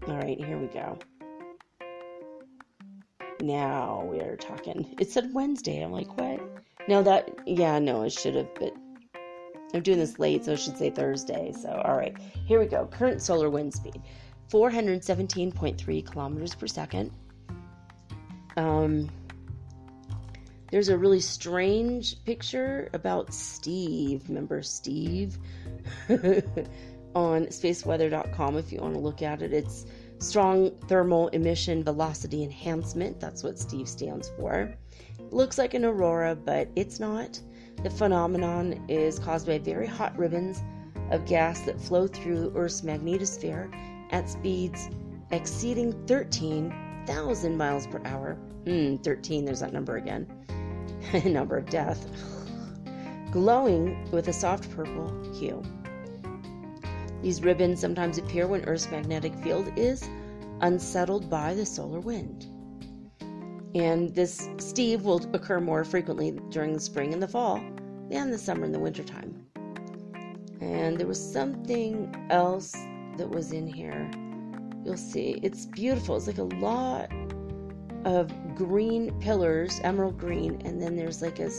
All right, here we go. Now we are talking. It said Wednesday. I'm like, what? No, it should have, but I'm doing this late, so it should say Thursday. So, all right, here we go. Current solar wind speed, 417.3 kilometers per second. There's a really strange picture about Steve. Remember Steve? On spaceweather.com if you want to look at it. It's strong thermal emission velocity enhancement. That's what Steve stands for. It looks like an aurora, but it's not. The phenomenon is caused by very hot ribbons of gas that flow through Earth's magnetosphere at speeds exceeding 13,000 miles per hour. 13, there's that number again. Number of death. Glowing with a soft purple hue. These ribbons sometimes appear when Earth's magnetic field is unsettled by the solar wind. And this Steve will occur more frequently during the spring and the fall than the summer and the winter time. And there was something else that was in here. You'll see. It's beautiful. It's like a lot of green pillars, emerald green, and then there's like a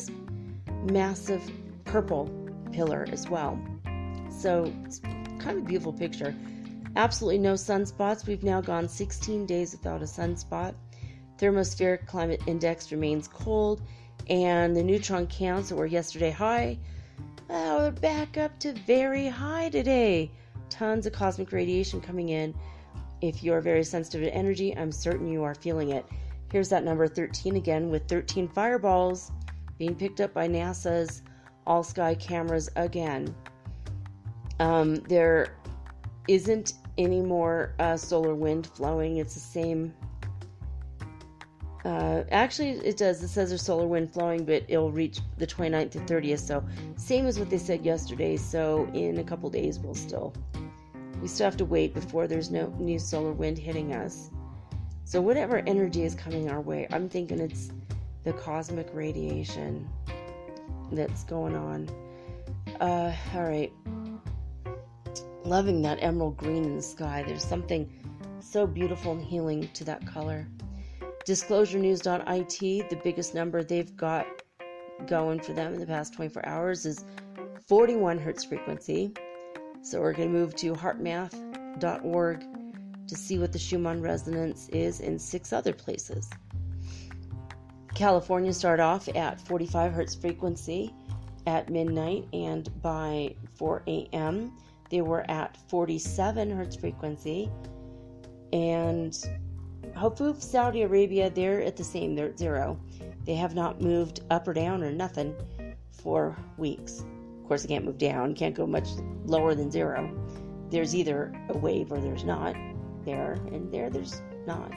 massive purple pillar as well. So it's kind of a beautiful picture. Absolutely no sunspots. We've now gone 16 days without a sunspot. Thermospheric climate index remains cold, and the neutron counts that were yesterday high, we're back up to very high today. Tons of cosmic radiation coming in. If you're very sensitive to energy, I'm certain you are feeling it. Here's that number 13 again, with 13 fireballs being picked up by NASA's all-sky cameras again. There isn't any more solar wind flowing. It's the same. Actually, it does. It says there's solar wind flowing, but it'll reach the 29th to 30th. So same as what they said yesterday. So in a couple days, we still have to wait before there's no new solar wind hitting us. So whatever energy is coming our way, I'm thinking it's the cosmic radiation that's going on. All right. Loving that emerald green in the sky. There's something so beautiful and healing to that color. DisclosureNews.it, the biggest number they've got going for them in the past 24 hours is 41 hertz frequency. So we're going to move to heartmath.org to see what the Schumann Resonance is in 6 other places. California started off at 45 hertz frequency at midnight, and by 4 a.m. they were at 47 hertz frequency. And Hopuf, Saudi Arabia, they're at the same. They're at 0. They have not moved up or down or nothing for weeks. Of course, they can't move down. Can't go much lower than 0. There's either a wave or there's not. There's not.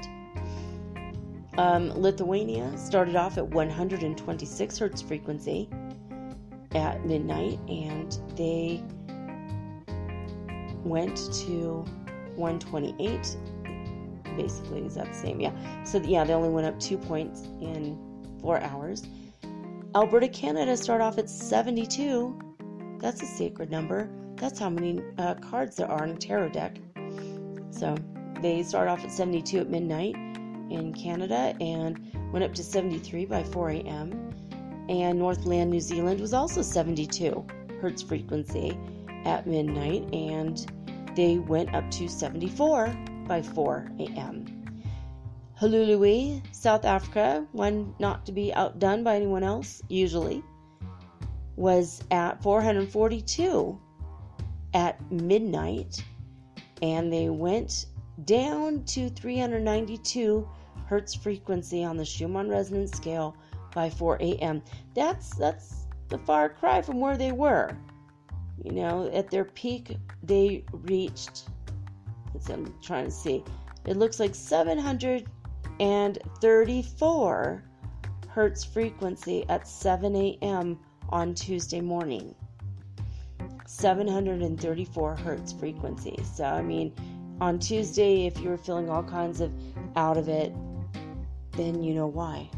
Lithuania started off at 126 hertz frequency at midnight, and they went to 128. Basically, is that the same? Yeah. So they only went up 2 points in 4 hours. Alberta, Canada started off at 72. That's a sacred number. That's how many cards there are in a tarot deck. So they started off at 72 at midnight in Canada and went up to 73 by 4 a.m. And Northland, New Zealand was also 72 hertz frequency at midnight, and they went up to 74 by 4 a.m. Hulului, South Africa, one not to be outdone by anyone else, usually, was at 442 at midnight, and they went down to 392 hertz frequency on the Schumann Resonance scale by 4 a.m. That's the far cry from where they were. You know, at their peak, they reached, I'm trying to see, it looks like 734 hertz frequency at 7 a.m. on Tuesday morning. 734 hertz frequency. So, I mean, on Tuesday, if you were feeling all kinds of out of it, then you know why.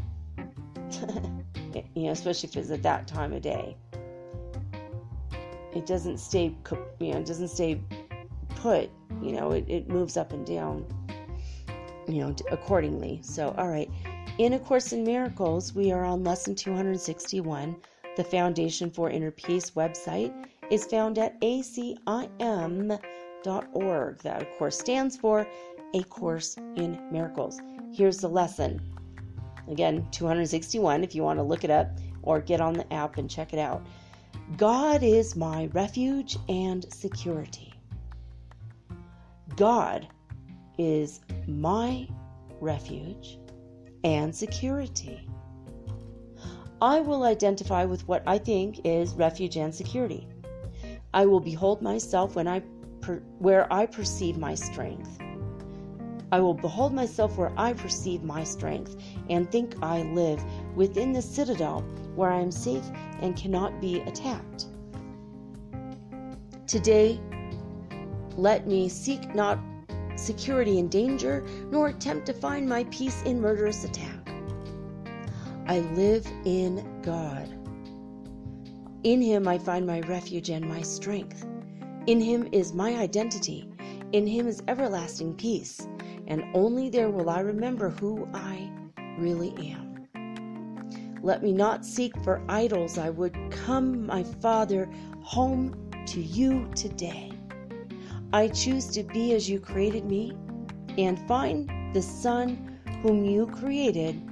You know, especially if it's at that time of day. It doesn't stay, it doesn't stay put. You know, it moves up and down, accordingly. So, all right. In A Course in Miracles, we are on lesson 261. The Foundation for Inner Peace website is found at acim.org. That, of course, stands for A Course in Miracles. Here's the lesson. Again, 261 if you want to look it up or get on the app and check it out. God is my refuge and security. God is my refuge and security. I will identify with what I think is refuge and security. I will behold myself where I perceive my strength. I will behold myself where I perceive my strength and think I live within the citadel where I am safe and cannot be attacked. Today, let me seek not security in danger, nor attempt to find my peace in murderous attack. I live in God. In Him I find my refuge and my strength. In Him is my identity. In Him is everlasting peace. And only there will I remember who I really am. Let me not seek for idols. I would come, my Father, home to you today. I choose to be as you created me and find the Son whom you created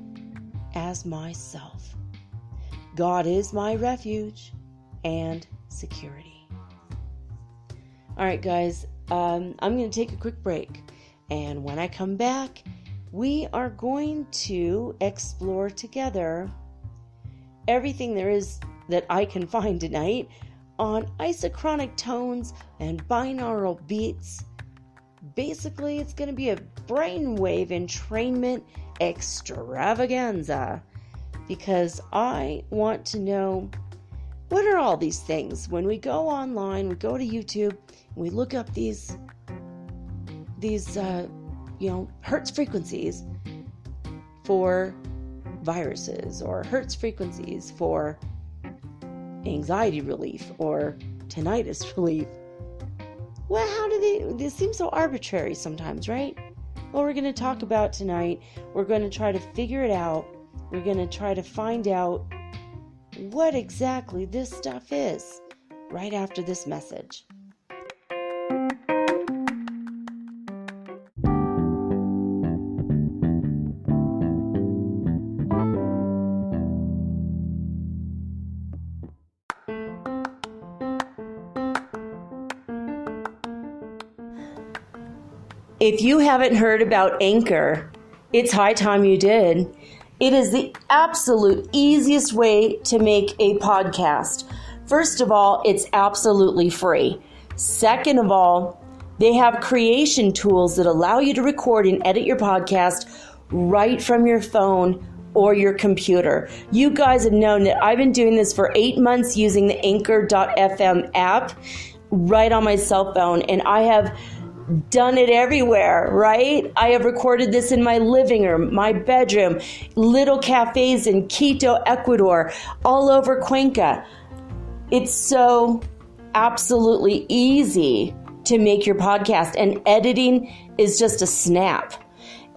as myself. God is my refuge and security. All right, guys, I'm going to take a quick break. And when I come back, we are going to explore together everything there is that I can find tonight on isochronic tones and binaural beats. Basically, it's going to be a brainwave entrainment extravaganza because I want to know, what are all these things? When we go online, we go to YouTube, we look up these Hertz frequencies for viruses, or Hertz frequencies for anxiety relief or tinnitus relief. Well, how do they seem so arbitrary sometimes, right? Well, we're going to talk about tonight. We're going to try to figure it out. We're going to try to find out what exactly this stuff is right after this message. If you haven't heard about Anchor, it's high time you did. It is the absolute easiest way to make a podcast. First of all, it's absolutely free. Second of all, they have creation tools that allow you to record and edit your podcast right from your phone or your computer. You guys have known that I've been doing this for 8 months using the Anchor.fm app right on my cell phone, and I have done it everywhere, right? I have recorded this in my living room, my bedroom, little cafes in Quito, Ecuador, all over Cuenca. It's so absolutely easy to make your podcast, and editing is just a snap.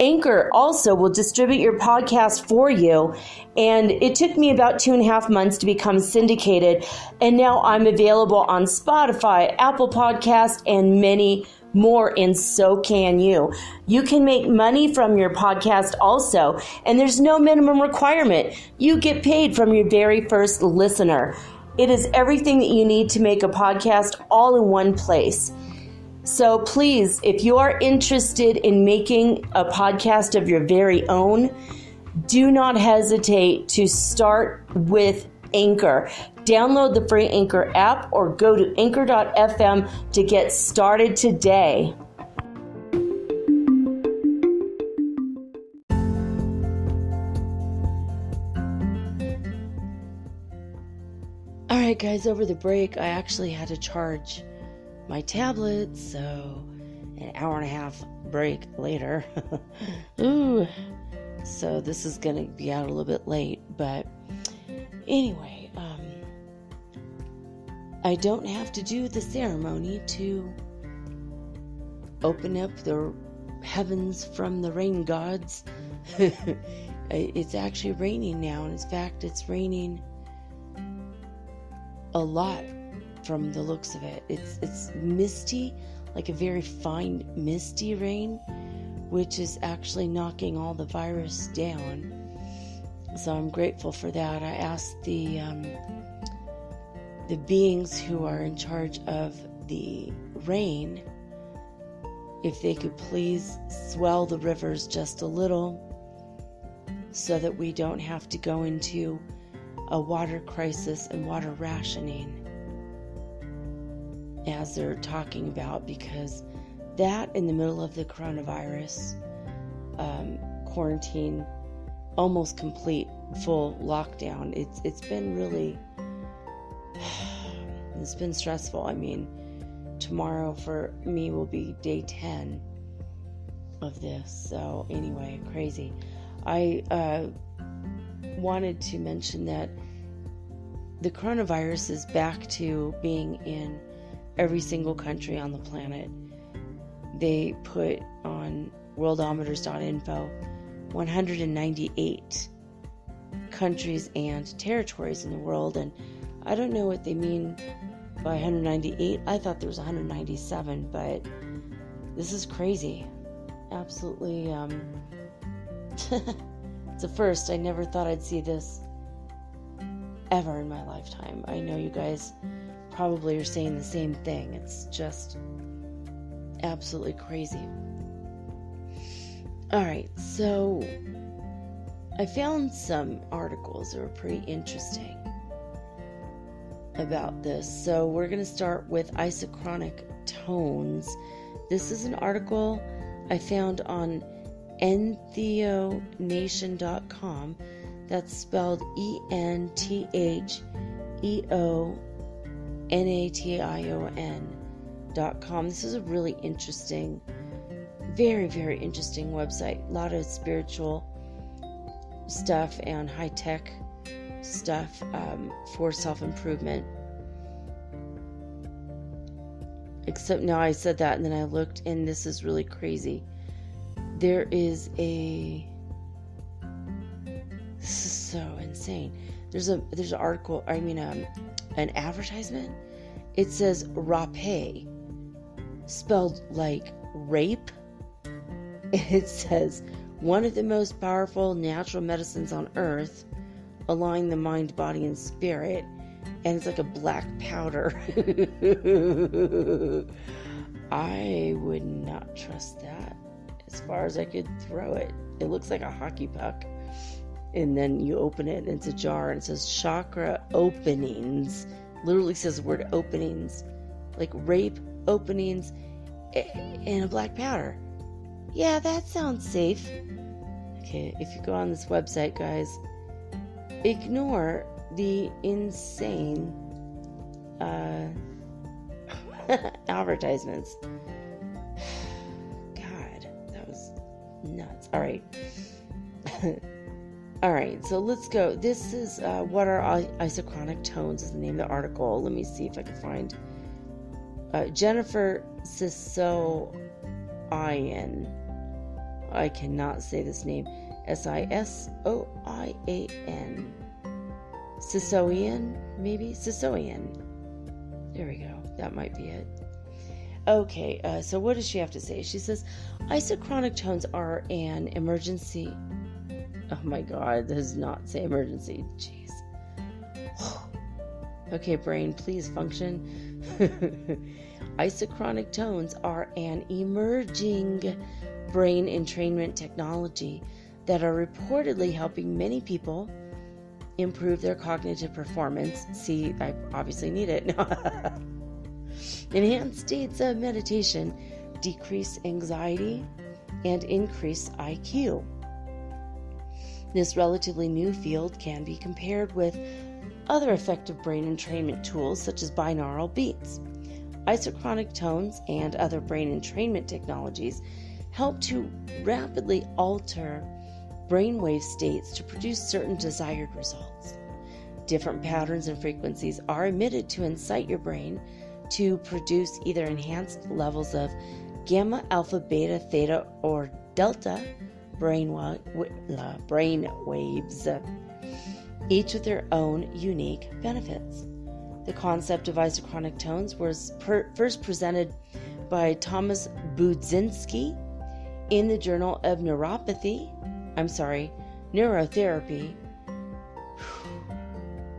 Anchor also will distribute your podcast for you, and it took me about 2.5 months to become syndicated, and now I'm available on Spotify, Apple Podcast, and many more, and so can you. You can make money from your podcast also, and there's no minimum requirement. You get paid from your very first listener. It is everything that you need to make a podcast all in one place. So please, if you are interested in making a podcast of your very own, do not hesitate to start with Anchor. Download the free Anchor app or go to anchor.fm to get started today. All right, guys, over the break, I actually had to charge my tablet, so an hour and a half break later. Ooh. So this is going to be out a little bit late, but anyway, I don't have to do the ceremony to open up the heavens from the rain gods. It's actually raining now, and in fact, it's raining a lot from the looks of it. It's misty, like a very fine misty rain, which is actually knocking all the virus down. So I'm grateful for that. I asked the beings who are in charge of the rain if they could please swell the rivers just a little so that we don't have to go into a water crisis and water rationing. as they're talking about, because that in the middle of the coronavirus quarantine, almost complete full lockdown, it's been really it's been stressful. I mean, tomorrow for me will be day 10 of this. So anyway, crazy. I wanted to mention that the coronavirus is back to being in every single country on the planet. They put on worldometers.info 198 countries and territories in the world, and I don't know what they mean by 198. I thought there was 197, but this is crazy. Absolutely, it's a first. I never thought I'd see this ever in my lifetime. I know you guys probably are saying the same thing. It's just absolutely crazy. Alright, so I found some articles that were pretty interesting about this. So we're going to start with isochronic tones. This is an article I found on entheonation.com. That's spelled entheonation.com. This is a really interesting, very, very interesting website. A lot of spiritual stuff and high-tech stuff for self-improvement. Except now I said that and then I looked, and this is really crazy. There is this is so insane. There's an article, an advertisement. It says rape, spelled like rape. It says, one of the most powerful natural medicines on earth, allowing the mind, body, and spirit. And it's like a black powder. I would not trust that as far as I could throw it. It looks like a hockey puck. And then you open it, and it's a jar, and it says chakra openings. Literally says the word openings. Like rape openings and a black powder. Yeah, that sounds safe. Okay, if you go on this website, guys, ignore the insane advertisements. God, that was nuts. All right. All right, so let's go. This is what are isochronic tones is the name of the article. Let me see if I can find Jennifer Sisoian. I cannot say this name. Sisoian. Sisoian, maybe? Sisoian. There we go. That might be it. Okay, so what does she have to say? She says, isochronic tones are an emergency. Oh my God, that does not say emergency. Jeez. Okay, brain, please function. Isochronic tones are an emerging brain entrainment technology that are reportedly helping many people improve their cognitive performance. See, I obviously need it. Enhance states of meditation, decrease anxiety, and increase IQ. This relatively new field can be compared with other effective brain entrainment tools such as binaural beats. Isochronic tones and other brain entrainment technologies help to rapidly alter brainwave states to produce certain desired results. Different patterns and frequencies are emitted to incite your brain to produce either enhanced levels of gamma, alpha, beta, theta, or delta brain waves, each with their own unique benefits. The concept of isochronic tones was first presented by Thomas Budzinski in the Journal of Neurotherapy.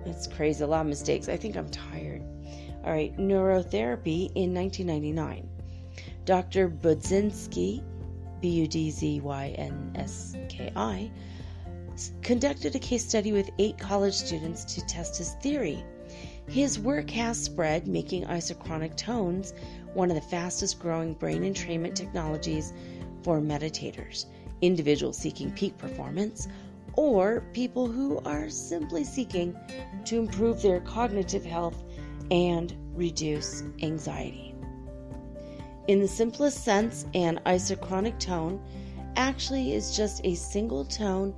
That's crazy, a lot of mistakes. I think I'm tired. All right, Neurotherapy in 1999. Dr. Budzinski, Budzynski, conducted a case study with 8 college students to test his theory. His work has spread, making isochronic tones one of the fastest growing brain entrainment technologies for meditators, individuals seeking peak performance, or people who are simply seeking to improve their cognitive health and reduce anxiety. In the simplest sense, an isochronic tone actually is just a single tone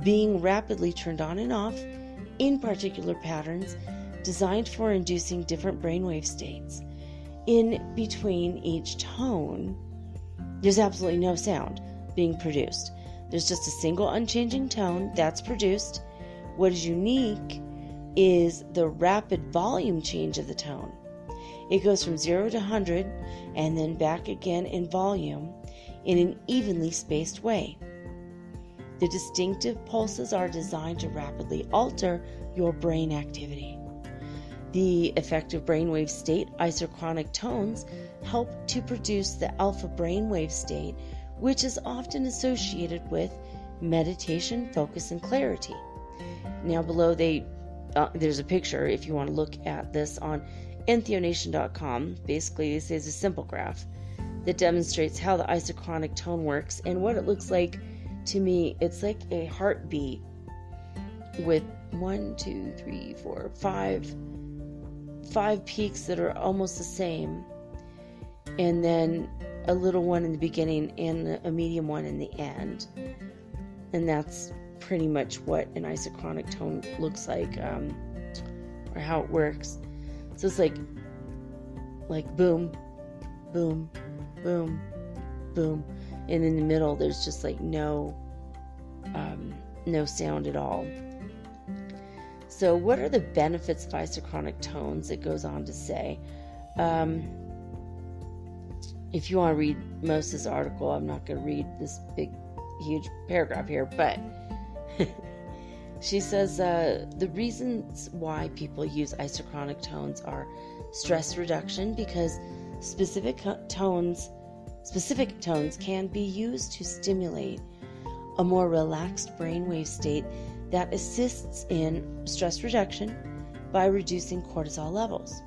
being rapidly turned on and off in particular patterns designed for inducing different brainwave states. In between each tone, there's absolutely no sound being produced. There's just a single unchanging tone that's produced. What is unique is the rapid volume change of the tone. It goes from 0 to 100 and then back again in volume in an evenly spaced way. The distinctive pulses are designed to rapidly alter your brain activity. The effective brainwave state, isochronic tones, help to produce the alpha brainwave state, which is often associated with meditation, focus, and clarity. Now below there's a picture if you want to look at this on entheonation.com. Basically, this is a simple graph that demonstrates how the isochronic tone works, and what it looks like to me, it's like a heartbeat with 5 peaks that are almost the same, and then a little one in the beginning and a medium one in the end. And that's pretty much what an isochronic tone looks like, or how it works. So it's like boom, boom, boom, boom, and in the middle there's just like no sound at all. So what are the benefits of isochronic tones? It goes on to say, if you want to read most of this article, I'm not going to read this big, huge paragraph here, but she says the reasons why people use isochronic tones are stress reduction, because specific tones can be used to stimulate a more relaxed brainwave state that assists in stress reduction by reducing cortisol levels.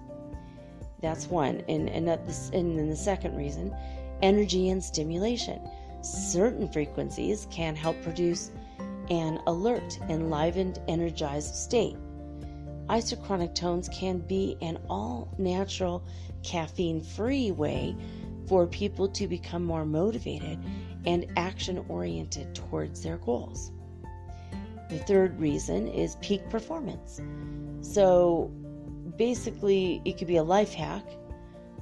That's one. And then the second reason, energy and stimulation. Certain frequencies can help produce an alert, enlivened, energized state. Isochronic tones can be an all-natural, caffeine-free way for people to become more motivated and action-oriented towards their goals. The third reason is peak performance. So basically, it could be a life hack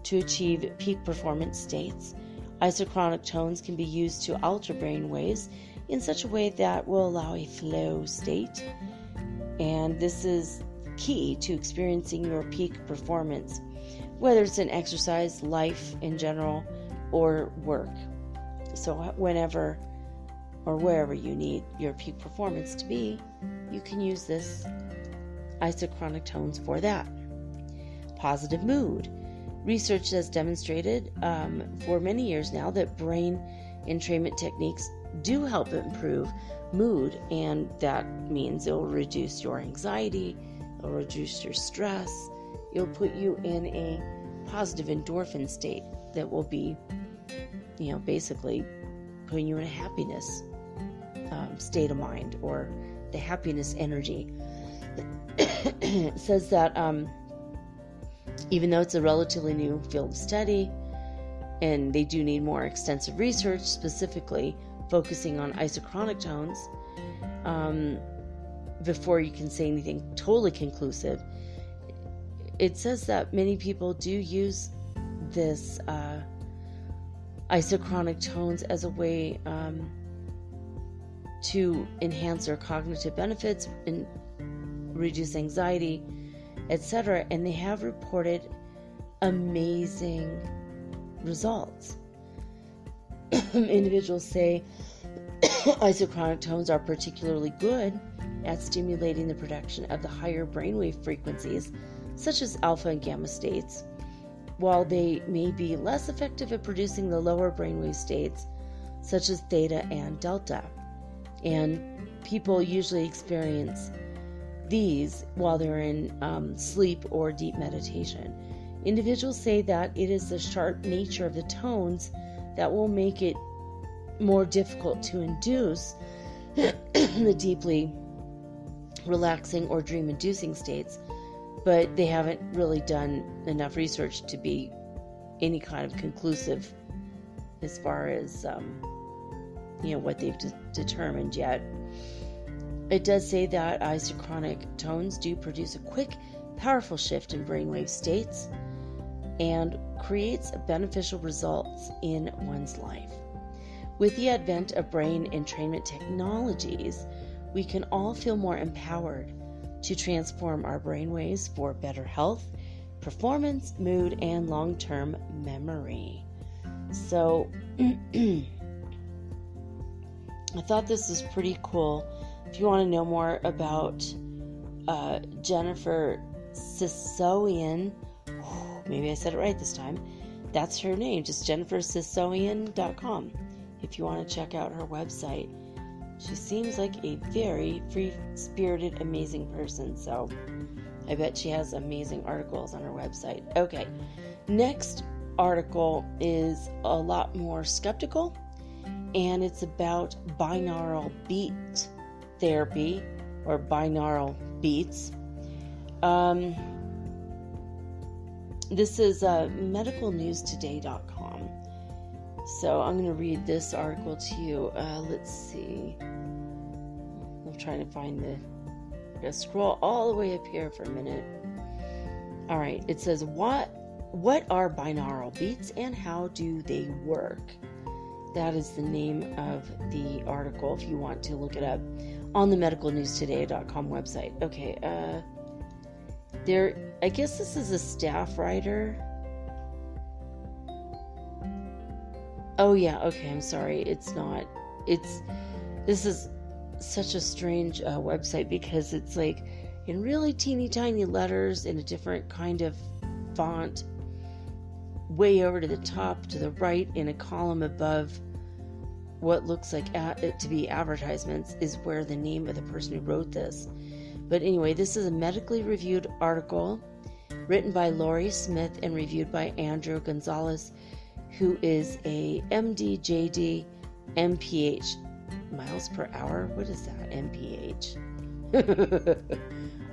to achieve peak performance states. Isochronic tones can be used to alter brain waves in such a way that will allow a flow state. And this is key to experiencing your peak performance, whether it's in exercise, life in general, or work. So whenever or wherever you need your peak performance to be, you can use this isochronic tones for that. Positive mood. Research has demonstrated for many years now that brain entrainment techniques do help improve mood, and that means it will reduce your anxiety, it will reduce your stress, it will put you in a positive endorphin state that will be, basically putting you in a happiness state of mind, or the happiness energy. It says that even though it's a relatively new field of study, and they do need more extensive research, specifically focusing on isochronic tones, before you can say anything totally conclusive, it says that many people do use this isochronic tones as a way to enhance their cognitive benefits and reduce anxiety, etc. And they have reported amazing results. Individuals say isochronic tones are particularly good at stimulating the production of the higher brainwave frequencies, such as alpha and gamma states, while they may be less effective at producing the lower brainwave states, such as theta and delta. And people usually experience these while they're in sleep or deep meditation. Individuals say that it is the sharp nature of the tones that will make it more difficult to induce the deeply relaxing or dream-inducing states, but they haven't really done enough research to be any kind of conclusive as far as what they've determined yet. It does say that isochronic tones do produce a quick, powerful shift in brainwave states and creates beneficial results in one's life. With the advent of brain entrainment technologies, we can all feel more empowered to transform our brainwaves for better health, performance, mood, and long-term memory. So, I thought this was pretty cool. If you want to know more about Jennifer Sissoian, maybe I said it right this time, that's her name, just jennifersissoian.com. If you want to check out her website. She seems like a very free-spirited, amazing person, so I bet she has amazing articles on her website. Okay, next article is a lot more skeptical, and it's about binaural beat therapy, or binaural beats. This is medicalnewstoday.com. So I'm going to read this article to you. Let's see. I'm trying to find I'm going to scroll all the way up here for a minute. All right. It says, what are binaural beats and how do they work? That is the name of the article if you want to look it up on the medicalnewstoday.com website. Okay. I guess this is a staff writer. Oh yeah, okay, I'm sorry. It's not. This is such a strange website because it's like in really teeny tiny letters in a different kind of font, way over to the top to the right in a column above what looks like to be advertisements is where the name of the person who wrote this. But anyway, this is a medically reviewed article written by Lori Smith and reviewed by Andrew Gonzalez, who is a MD, JD, MPH. Miles per hour? What is that? MPH?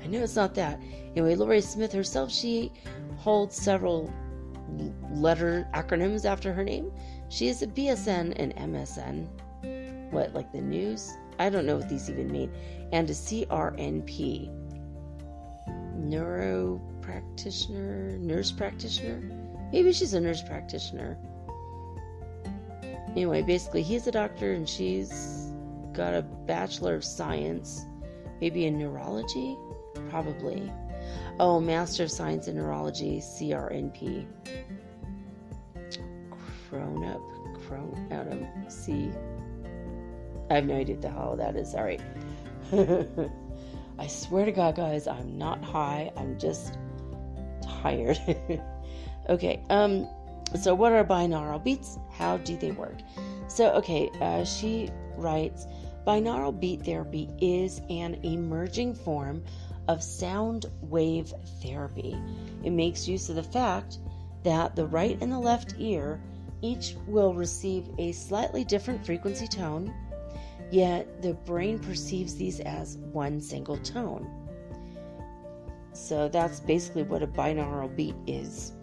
I know it's not that. Anyway, Lori Smith herself, she holds several letter acronyms after her name. She is a BSN and MSN. What, like the news? I don't know what these even mean. And a CRNP. Nurse practitioner? Maybe she's a nurse practitioner. Anyway, basically, he's a doctor and she's got a Bachelor of Science. Maybe in neurology? Probably. Oh, Master of Science in Neurology, CRNP. I have no idea what the hell that is. All right. I swear to God, guys, I'm not high. I'm just tired. Okay. So what are binaural beats? How do they work? So, okay, she writes, binaural beat therapy is an emerging form of sound wave therapy. It makes use of the fact that the right and the left ear each will receive a slightly different frequency tone, yet the brain perceives these as one single tone. So that's basically what a binaural beat is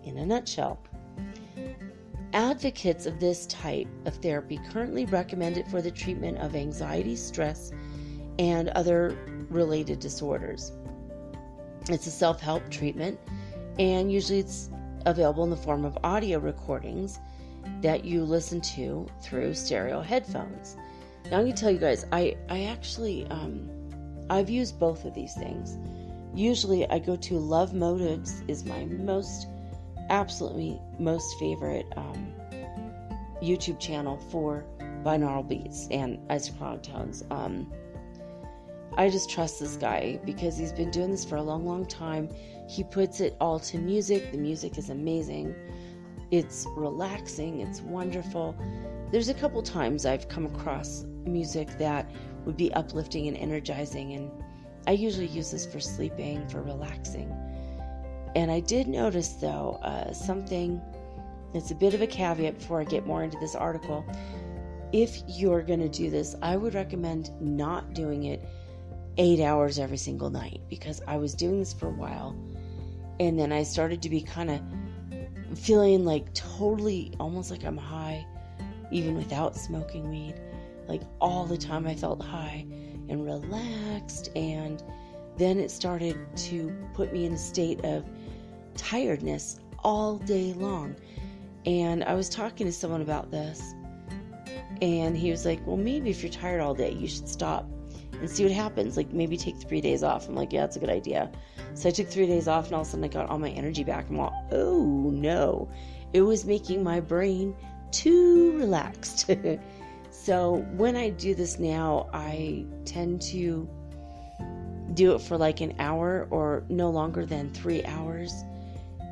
in a nutshell. Advocates of this type of therapy currently recommend it for the treatment of anxiety, stress, and other related disorders. It's a self-help treatment, and usually it's available in the form of audio recordings that you listen to through stereo headphones. Now I'm going to tell you guys, I actually, I've used both of these things. Usually I go to Love Motives is my absolutely most favorite YouTube channel for binaural beats and isochronic tones. I just trust this guy because he's been doing this for a long, long time. He puts it all to music. The music is amazing. It's relaxing. It's wonderful. There's a couple times I've come across music that would be uplifting and energizing, and I usually use this for sleeping, for relaxing. And I did notice, though, something that's a bit of a caveat before I get more into this article. If you're going to do this, I would recommend not doing it 8 hours every single night, because I was doing this for a while, and then I started to be kind of feeling like totally almost like I'm high, even without smoking weed. Like all the time I felt high and relaxed, and then it started to put me in a state of tiredness all day long. And I was talking to someone about this, and he was like, well, maybe if you're tired all day, you should stop and see what happens. Like, maybe take 3 days off. I'm like, yeah, that's a good idea. So I took 3 days off, and all of a sudden I got all my energy back. I'm like, oh no, it was making my brain too relaxed. So when I do this now, I tend to do it for like an hour or no longer than 3 hours.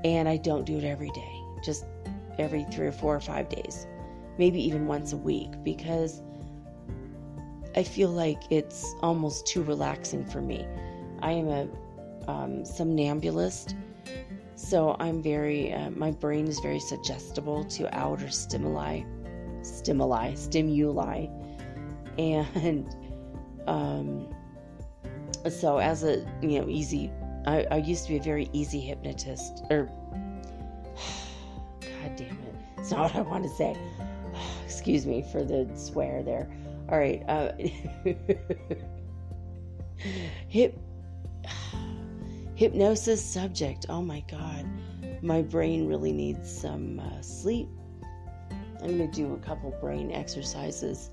And I don't do it every day, just every 3 or 4 or 5 days, maybe even once a week, because I feel like it's almost too relaxing for me. I am a somnambulist, so I'm very, my brain is very suggestible to outer stimuli, and so as a, easy, I used to be a very easy hypnotist, or, God damn it, it's not what I want to say. Excuse me for the swear there. All right, hypnosis subject. Oh my God, my brain really needs some sleep. I'm going to do a couple brain exercises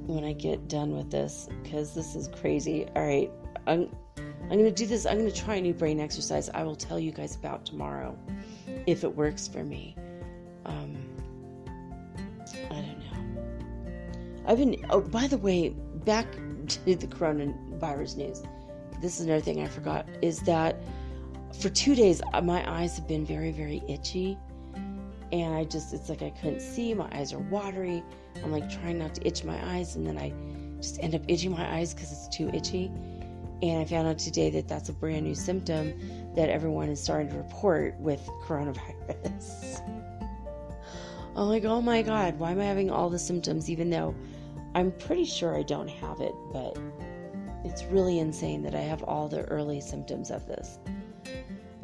when I get done with this, because this is crazy. All right, I'm going to do this. I'm going to try a new brain exercise I will tell you guys about tomorrow, if it works for me. I don't know. Oh, by the way, back to the coronavirus news. This is another thing I forgot, is that for 2 days, my eyes have been very, very itchy. And it's like I couldn't see. My eyes are watery. I'm like trying not to itch my eyes, and then I just end up itching my eyes because it's too itchy. And I found out today that that's a brand new symptom that everyone is starting to report with coronavirus. I'm like, oh my God, why am I having all the symptoms, even though I'm pretty sure I don't have it? But it's really insane that I have all the early symptoms of this.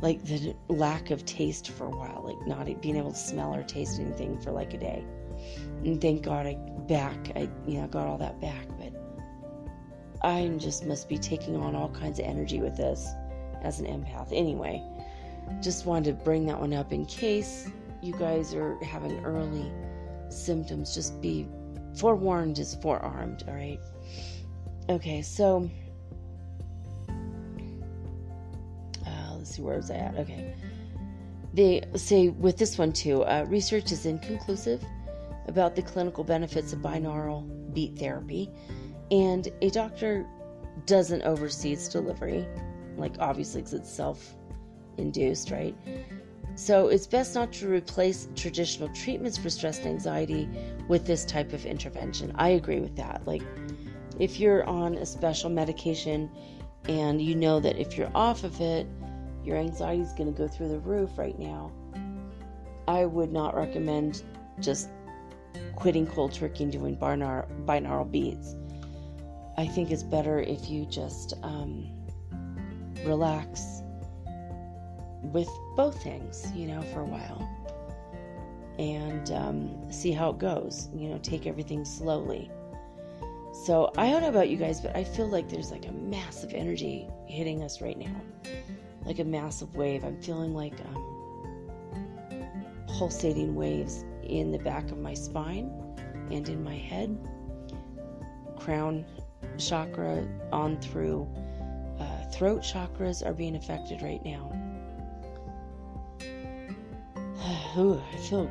Like the lack of taste for a while, like not being able to smell or taste anything for like a day. And thank God I got all that back. But I just must be taking on all kinds of energy with this as an empath. Anyway, just wanted to bring that one up in case you guys are having early symptoms. Just be forewarned is forearmed, all right? Okay, so let's see, where was I at? Okay. They say with this one too, research is inconclusive about the clinical benefits of binaural beat therapy, and a doctor doesn't oversee its delivery, like obviously because it's self-induced, right? So it's best not to replace traditional treatments for stress and anxiety with this type of intervention. I agree with that. Like, if you're on a special medication and you know that if you're off of it, your anxiety is going to go through the roof right now, I would not recommend just quitting cold turkey and doing binaural beats. I think it's better if you just relax with both things, for a while, and see how it goes. Take everything slowly. So I don't know about you guys, but I feel like there's like a massive energy hitting us right now, like a massive wave. I'm feeling like pulsating waves in the back of my spine and in my head. Crown chakra on through throat chakras are being affected right now. Ooh, I feel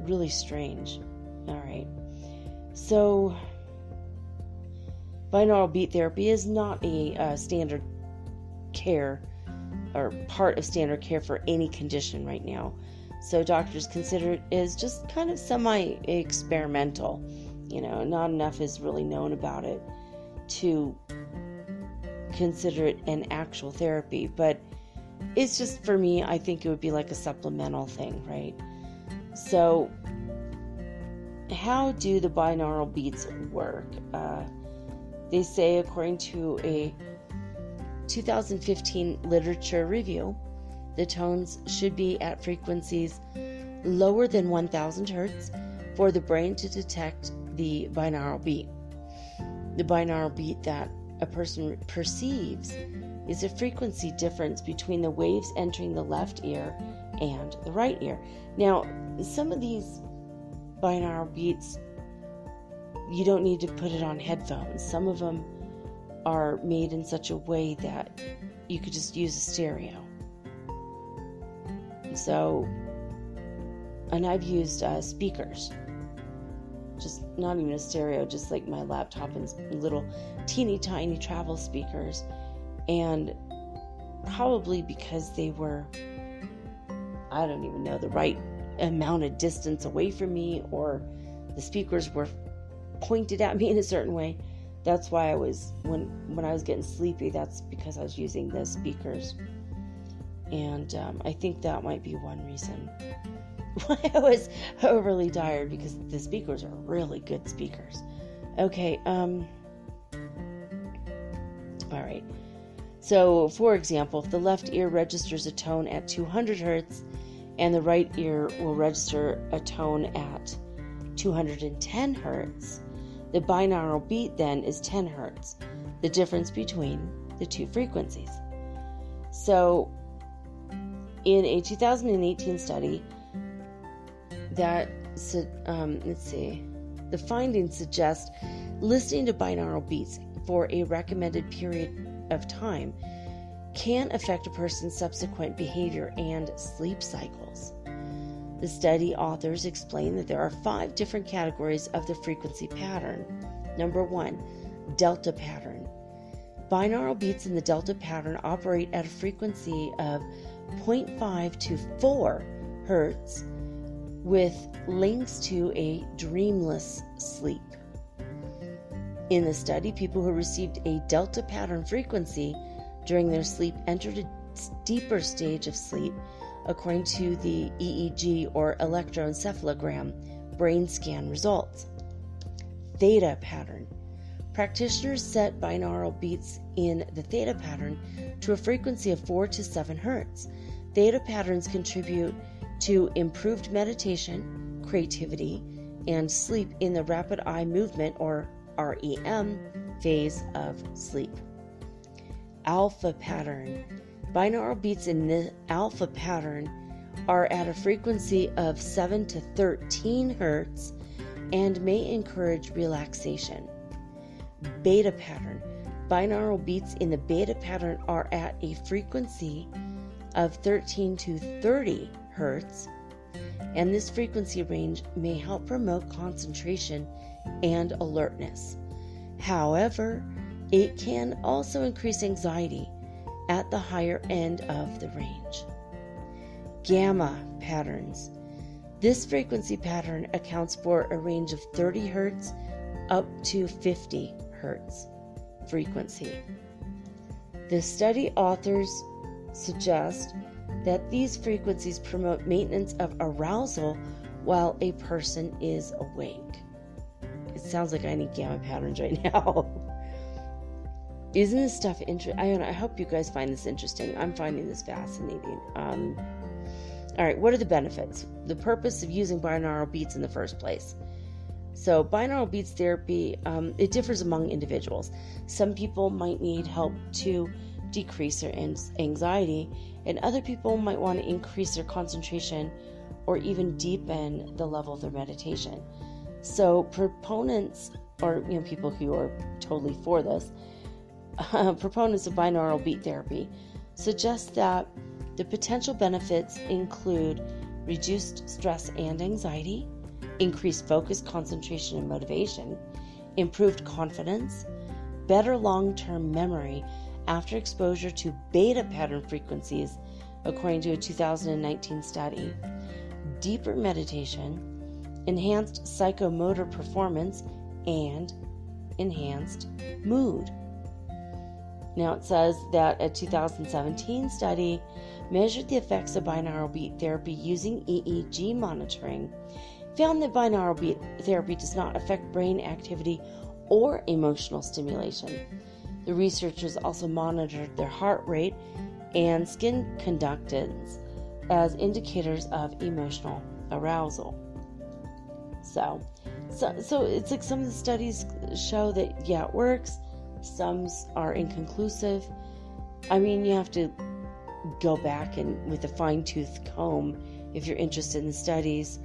really strange. All right. So, binaural beat therapy is not a standard care or part of standard care for any condition right now. So doctors consider it as just kind of semi-experimental. Not enough is really known about it to consider it an actual therapy, but it's just, for me, I think it would be like a supplemental thing, right? So how do the binaural beats work? They say, according to a 2015 literature review, the tones should be at frequencies lower than 1000 hertz for the brain to detect the binaural beat. The binaural beat that a person perceives is a frequency difference between the waves entering the left ear and the right ear. Now, some of these binaural beats, you don't need to put it on headphones. Some of them are made in such a way that you could just use a stereo. So, and I've used speakers, just not even a stereo, just like my laptop and little teeny tiny travel speakers. And probably because they were, I don't even know, the right amount of distance away from me, or the speakers were pointed at me in a certain way. That's why I was, when I was getting sleepy, that's because I was using the speakers. And I think that might be one reason why I was overly tired, because the speakers are really good speakers. Okay, all right. So, for example, if the left ear registers a tone at 200 hertz and the right ear will register a tone at 210 hertz, the binaural beat then is 10 hertz, the difference between the two frequencies. So, in a 2018 study, the findings suggest listening to binaural beats for a recommended period of time can affect a person's subsequent behavior and sleep cycles. The study authors explain that there are 5 different categories of the frequency pattern. Number 1, delta pattern. Binaural beats in the delta pattern operate at a frequency of 0.5 to 4 hertz with links to a dreamless sleep. In the study, people who received a delta pattern frequency during their sleep entered a deeper stage of sleep, according to the EEG or electroencephalogram brain scan results. Theta pattern. Practitioners set binaural beats in the theta pattern to a frequency of 4 to 7 hertz. Theta patterns contribute to improved meditation, creativity, and sleep in the rapid eye movement, or REM, phase of sleep. Alpha pattern. Binaural beats in the alpha pattern are at a frequency of 7 to 13 hertz and may encourage relaxation. Beta pattern. Binaural beats in the beta pattern are at a frequency of 13 to 30 hertz, and this frequency range may help promote concentration and alertness. However, it can also increase anxiety at the higher end of the range. Gamma patterns. This frequency pattern accounts for a range of 30 hertz up to 50 hertz frequency. The study authors suggest that these frequencies promote maintenance of arousal while a person is awake. It sounds like I need gamma patterns right now. Isn't this stuff interesting? I hope you guys find this interesting. I'm finding this fascinating. All right, what are the benefits? The purpose of using binaural beats in the first place. So binaural beats therapy, it differs among individuals. Some people might need help to decrease their anxiety, and other people might want to increase their concentration or even deepen the level of their meditation. So proponents, or people who are totally for this, proponents of binaural beat therapy suggest that the potential benefits include reduced stress and anxiety, increased focus, concentration, and motivation, improved confidence, better long-term memory after exposure to beta pattern frequencies, according to a 2019 study, deeper meditation, enhanced psychomotor performance, and enhanced mood. Now it says that a 2017 study measured the effects of binaural beat therapy using EEG monitoring, found that binaural beat therapy does not affect brain activity or emotional stimulation. The researchers also monitored their heart rate and skin conductance as indicators of emotional arousal. So it's like some of the studies show that, yeah, it works. Some are inconclusive. I mean, you have to go back and with a fine-tooth comb, if you're interested in the studies,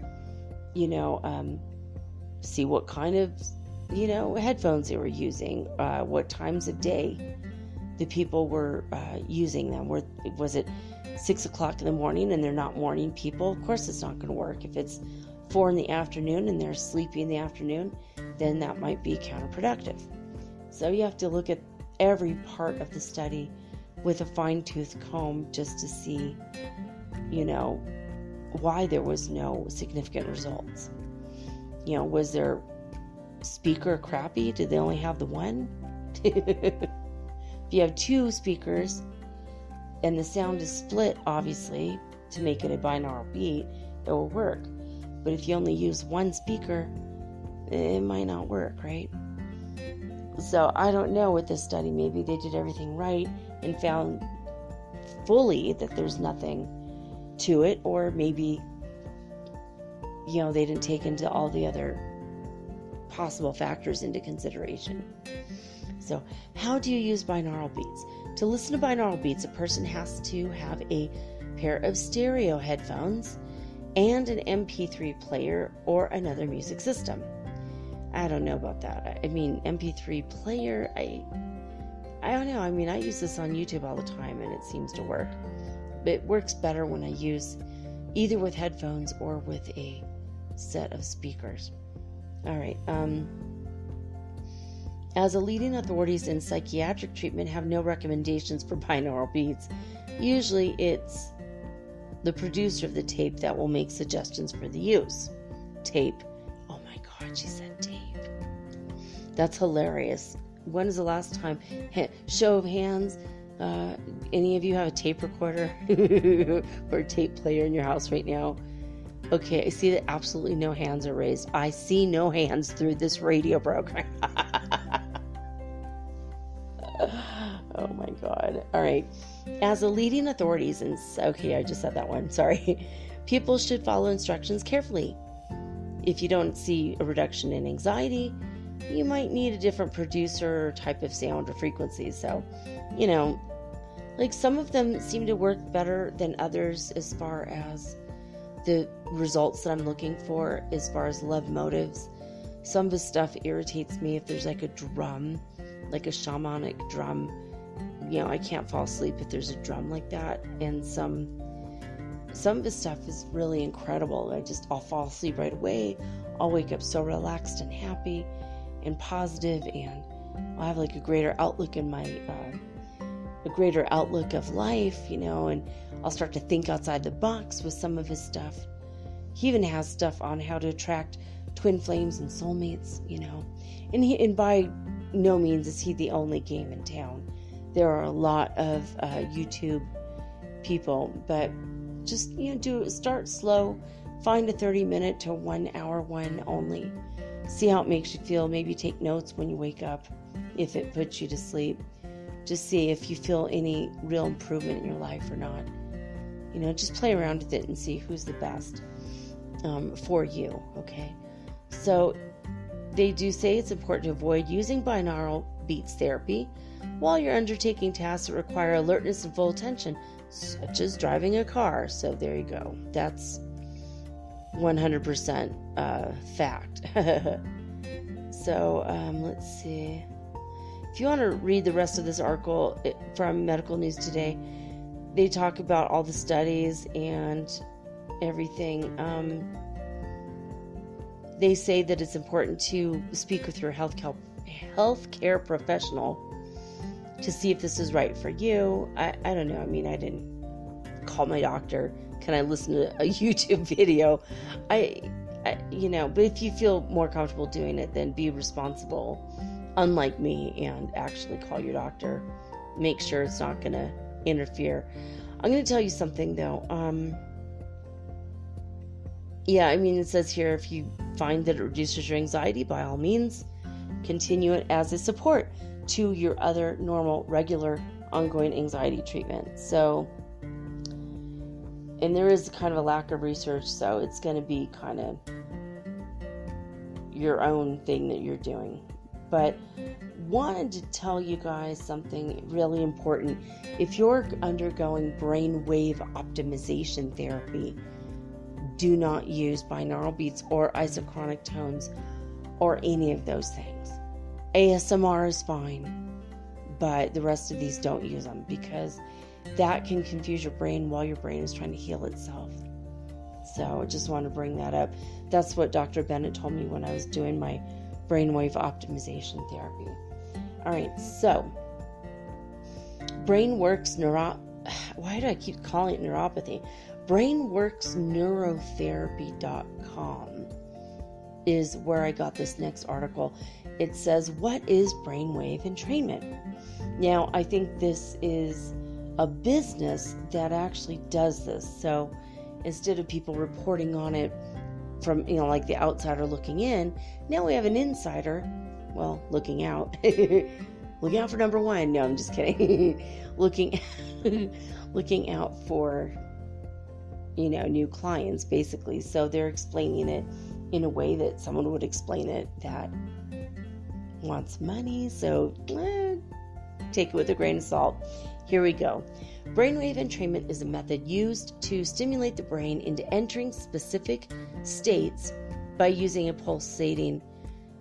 see what kind of, headphones they were using, what times of day the people were using them. Was it 6 o'clock in the morning and they're not morning people? Of course it's not going to work. If it's 4 in the afternoon and they're sleepy in the afternoon, then that might be counterproductive. So you have to look at every part of the study with a fine-tooth comb just to see, why there was no significant results. Was their speaker crappy? Did they only have the one? If you have 2 speakers and the sound is split, obviously, to make it a binaural beat, it will work. But if you only use 1 speaker, it might not work, right? So I don't know with this study. Maybe they did everything right and found fully that there's nothing to it, or maybe, they didn't take into all the other possible factors into consideration. So how do you use binaural beats? To listen to binaural beats, a person has to have a pair of stereo headphones and an MP3 player or another music system. I don't know about that. I mean, MP3 player, I don't know. I mean, I use this on YouTube all the time and it seems to work. But it works better when I use either with headphones or with a set of speakers. All right. As the leading authorities in psychiatric treatment have no recommendations for binaural beats, usually it's the producer of the tape that will make suggestions for the use. Tape. Oh my God, she said tape. That's hilarious. When is the last time? Show of hands. Any of you have a tape recorder or a tape player in your house right now? Okay, I see that absolutely no hands are raised. I see no hands through this radio program. Oh my God. All right. As the leading authorities in... Okay, I just said that one. Sorry. People should follow instructions carefully. If you don't see a reduction in anxiety, you might need a different producer or type of sound or frequency. So, like some of them seem to work better than others as far as the results that I'm looking for, as far as love motives. Some of the stuff irritates me if there's like a drum, like a shamanic drum. I can't fall asleep if there's a drum like that. And some of the stuff is really incredible. I'll fall asleep right away. I'll wake up so relaxed and happy and positive, and I'll have like a greater outlook in my, a greater outlook of life, and I'll start to think outside the box with some of his stuff. He even has stuff on how to attract twin flames and soulmates, and by no means is he the only game in town. There are a lot of YouTube people, but just, start slow, find a 30-minute to 1 hour one only. See how it makes you feel. Maybe take notes when you wake up if it puts you to sleep. Just see if you feel any real improvement in your life or not. Just play around with it and see who's the best for you, okay? So they do say it's important to avoid using binaural beats therapy while you're undertaking tasks that require alertness and full attention, such as driving a car. So there you go. That's 100% fact. So let's see. If you want to read the rest of this article from Medical News Today, they talk about all the studies and everything. They say that it's important to speak with your healthcare professional to see if this is right for you. I don't know. I mean, I didn't call my doctor. Can I listen to a YouTube video? But if you feel more comfortable doing it, then be responsible, unlike me, and actually call your doctor make sure it's not going to interfere. I'm going to tell you something though. Yeah, I mean, it says here, if you find that it reduces your anxiety, by all means, continue it as a support to your other normal, regular, ongoing anxiety treatment. So, and there is kind of a lack of research, so it's going to be kind of your own thing that you're doing. But wanted to tell you guys something really important. If you're undergoing brainwave optimization therapy, do not use binaural beats or isochronic tones or any of those things. ASMR is fine, but the rest of these, don't use them, because that can confuse your brain while your brain is trying to heal itself. So I just want to bring that up. That's what Dr. Bennett told me when I was doing my brainwave optimization therapy. All right, so why do I keep calling it neuropathy? Brainworksneurotherapy.com is where I got this next article. It says, what is brainwave entrainment? Now, I think this is a business that actually does this. So instead of people reporting on it from, like the outsider looking in, now we have an insider, well, looking out. Looking out for number one. No, I'm just kidding. looking out for, new clients, basically. So they're explaining it in a way that someone would explain it that wants money. So take it with a grain of salt. Here we go. Brainwave entrainment is a method used to stimulate the brain into entering specific states by using a pulsating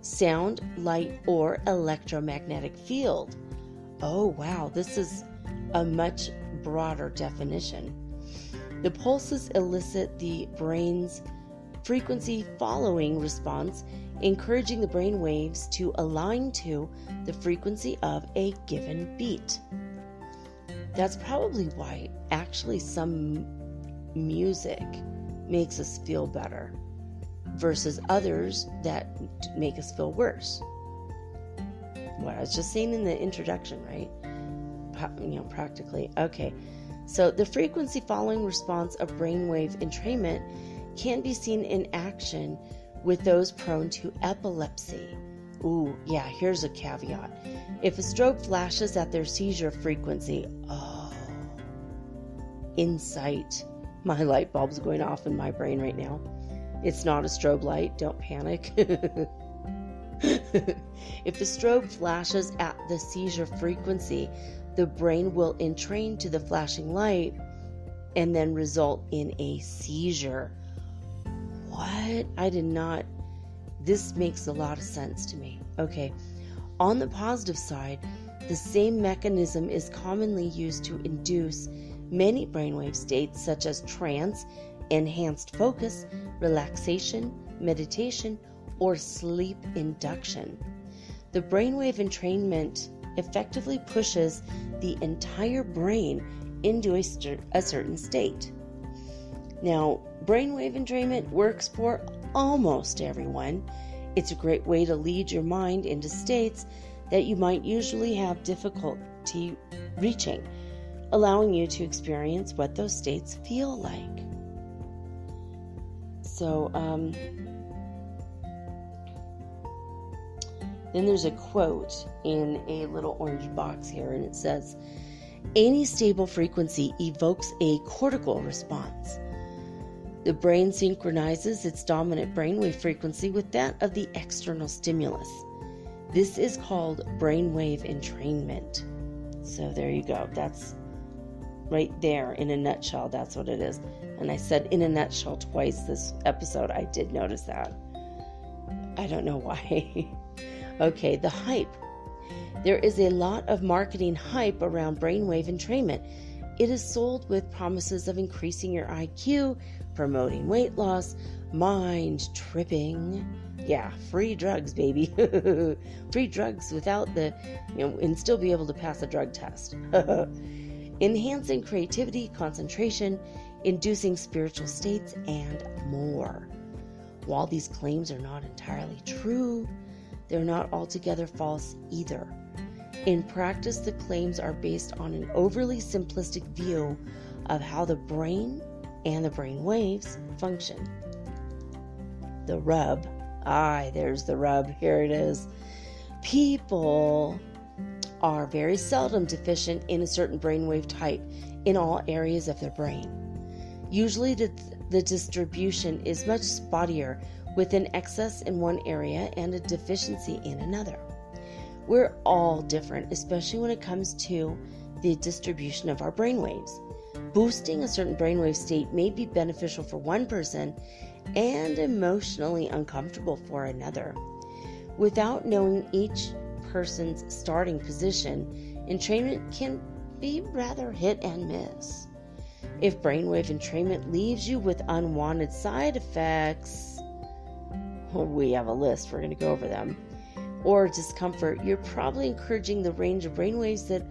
sound, light, or electromagnetic field. Oh, wow. This is a much broader definition. The pulses elicit the brain's frequency following response, encouraging the brain waves to align to the frequency of a given beat. That's probably why actually some music makes us feel better versus others that make us feel worse. What I was just saying in the introduction, right? Practically. Okay. So the frequency following response of brainwave entrainment can be seen in action with those prone to epilepsy. Ooh, yeah, here's a caveat. If a strobe flashes at their seizure frequency, insight. My light bulb's going off in my brain right now. It's not a strobe light, don't panic. If the strobe flashes at the seizure frequency, the brain will entrain to the flashing light and then result in a seizure. What? This makes a lot of sense to me. Okay. On the positive side, the same mechanism is commonly used to induce many brainwave states such as trance, enhanced focus, relaxation, meditation, or sleep induction. The brainwave entrainment effectively pushes the entire brain into a certain state. Now, brainwave entrainment works for almost everyone. It's a great way to lead your mind into states that you might usually have difficulty reaching, allowing you to experience what those states feel like. So, then there's a quote in a little orange box here, and it says, any stable frequency evokes a cortical response. The brain synchronizes its dominant brainwave frequency with that of the external stimulus. This is called brainwave entrainment. So there you go. That's right there in a nutshell. That's what it is. And I said in a nutshell twice this episode. I did notice that. I don't know why. Okay, the hype. There is a lot of marketing hype around brainwave entrainment. It is sold with promises of increasing your IQ, promoting weight loss, mind tripping. Yeah, free drugs, baby. Free drugs without and still be able to pass a drug test. Enhancing creativity, concentration, inducing spiritual states, and more. While these claims are not entirely true, they're not altogether false either. In practice, the claims are based on an overly simplistic view of how the brain and the brain waves function. The rub. There's the rub. Here it is. People are very seldom deficient in a certain brainwave type in all areas of their brain. Usually the distribution is much spottier, with an excess in one area and a deficiency in another. We're all different, especially when it comes to the distribution of our brainwaves. Boosting a certain brainwave state may be beneficial for one person and emotionally uncomfortable for another. Without knowing each person's starting position, entrainment can be rather hit and miss. If brainwave entrainment leaves you with unwanted side effects, we have a list, we're going to go over them, or discomfort, you're probably encouraging the range of brainwaves that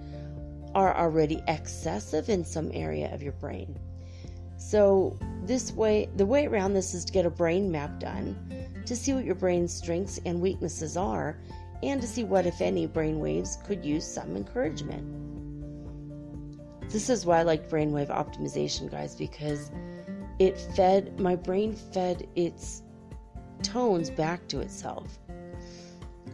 are already excessive in some area of your brain. So the way around this is to get a brain map done to see what your brain's strengths and weaknesses are, and to see what, if any, brainwaves could use some encouragement. This is why I like brainwave optimization, guys, because my brain fed its tones back to itself.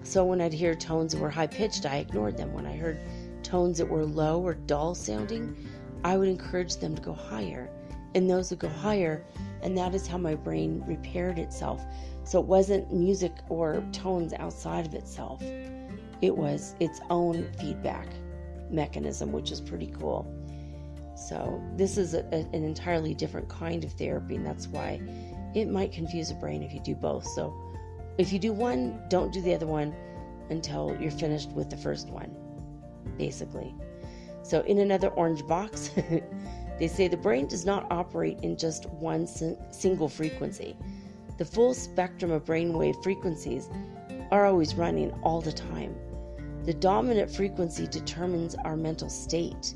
So when I'd hear tones that were high-pitched, I ignored them. When I heard tones that were low or dull sounding, I would encourage them to go higher. And those would go higher, and that is how my brain repaired itself. So it wasn't music or tones outside of itself. It was its own feedback mechanism, which is pretty cool. So this is an entirely different kind of therapy, and that's why it might confuse a brain if you do both. So if you do one, don't do the other one until you're finished with the first one, basically. So in another orange box, they say the brain does not operate in just one single frequency. The full spectrum of brainwave frequencies are always running all the time. The dominant frequency determines our mental state,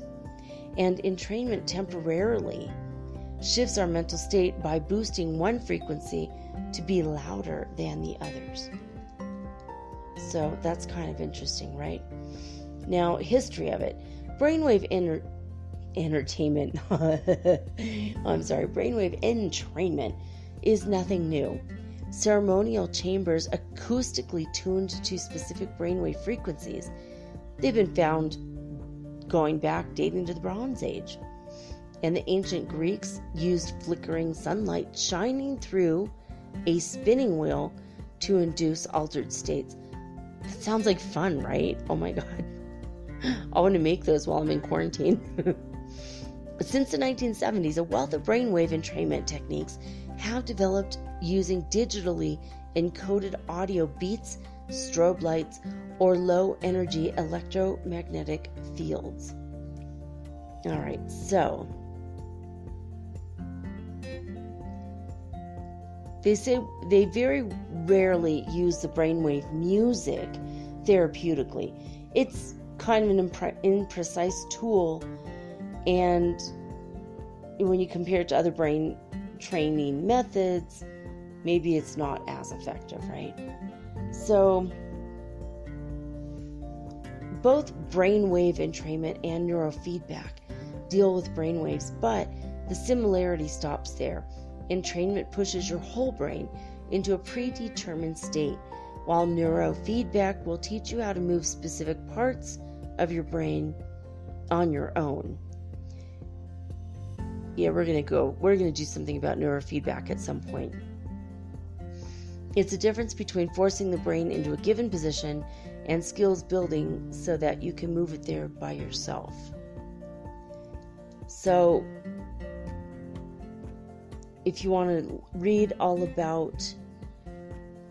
and entrainment temporarily shifts our mental state by boosting one frequency to be louder than the others. So that's kind of interesting, right? Now, history of it. Brainwave entertainment, brainwave entrainment is nothing new. Ceremonial chambers acoustically tuned to specific brainwave frequencies. They've been found going back, dating to the Bronze Age. And the ancient Greeks used flickering sunlight shining through a spinning wheel to induce altered states. That sounds like fun, right? Oh my God. I want to make those while I'm in quarantine. Since the 1970s, a wealth of brainwave entrainment techniques have developed using digitally encoded audio beats, strobe lights, or low-energy electromagnetic fields. All right, so they say they very rarely use the brainwave music therapeutically. It's kind of an imprecise tool, and when you compare it to other brain training methods, maybe it's not as effective, right? So both brainwave entrainment and neurofeedback deal with brainwaves, but the similarity stops there. Entrainment pushes your whole brain into a predetermined state, while neurofeedback will teach you how to move specific parts of your brain on your own. Yeah, we're going to do something about neurofeedback at some point. It's a difference between forcing the brain into a given position and skills building so that you can move it there by yourself. So, if you want to read all about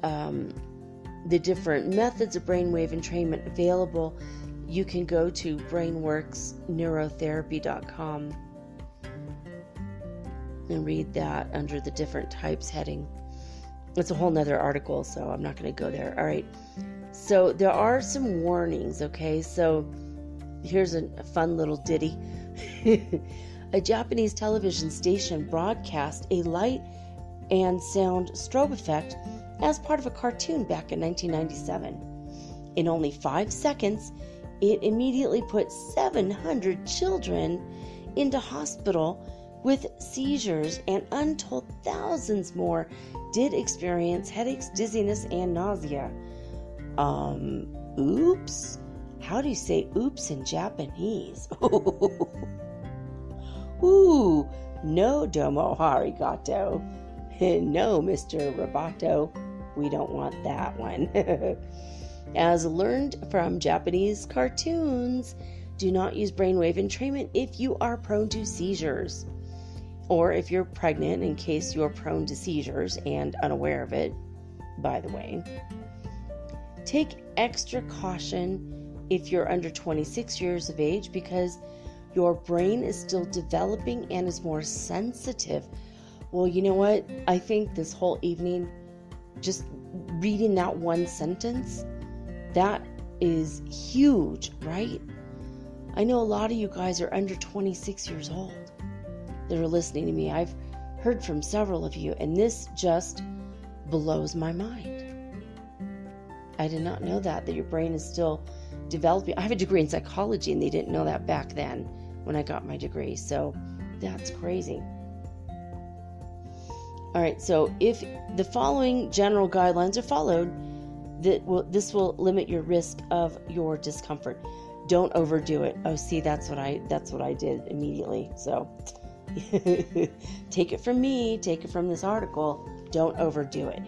the different methods of brainwave entrainment available, you can go to brainworksneurotherapy.com and read that under the different types heading. It's a whole nother article, so I'm not going to go there. All right. So there are some warnings, okay? So here's a fun little ditty. A Japanese television station broadcast a light and sound strobe effect as part of a cartoon back in 1997. In only 5 seconds, it immediately put 700 children into hospital with seizures, and untold thousands more did experience headaches, dizziness, and nausea. Oops? How do you say oops in Japanese? Ooh, no domo arigato. No, Mr. Roboto. We don't want that one. As learned from Japanese cartoons, do not use brainwave entrainment if you are prone to seizures, or if you're pregnant, in case you're prone to seizures and unaware of it, by the way. Take extra caution if you're under 26 years of age, because your brain is still developing and is more sensitive. Well, you know what? I think this whole evening, just reading that one sentence, that is huge, right? I know a lot of you guys are under 26 years old that are listening to me. I've heard from several of you, and this just blows my mind. I did not know that your brain is still developing. I have a degree in psychology, and they didn't know that back then when I got my degree. So that's crazy. All right, so if the following general guidelines are followed, this will limit your risk of your discomfort. Don't overdo it. Oh, see, that's what I did immediately. So take it from me, take it from this article. Don't overdo it.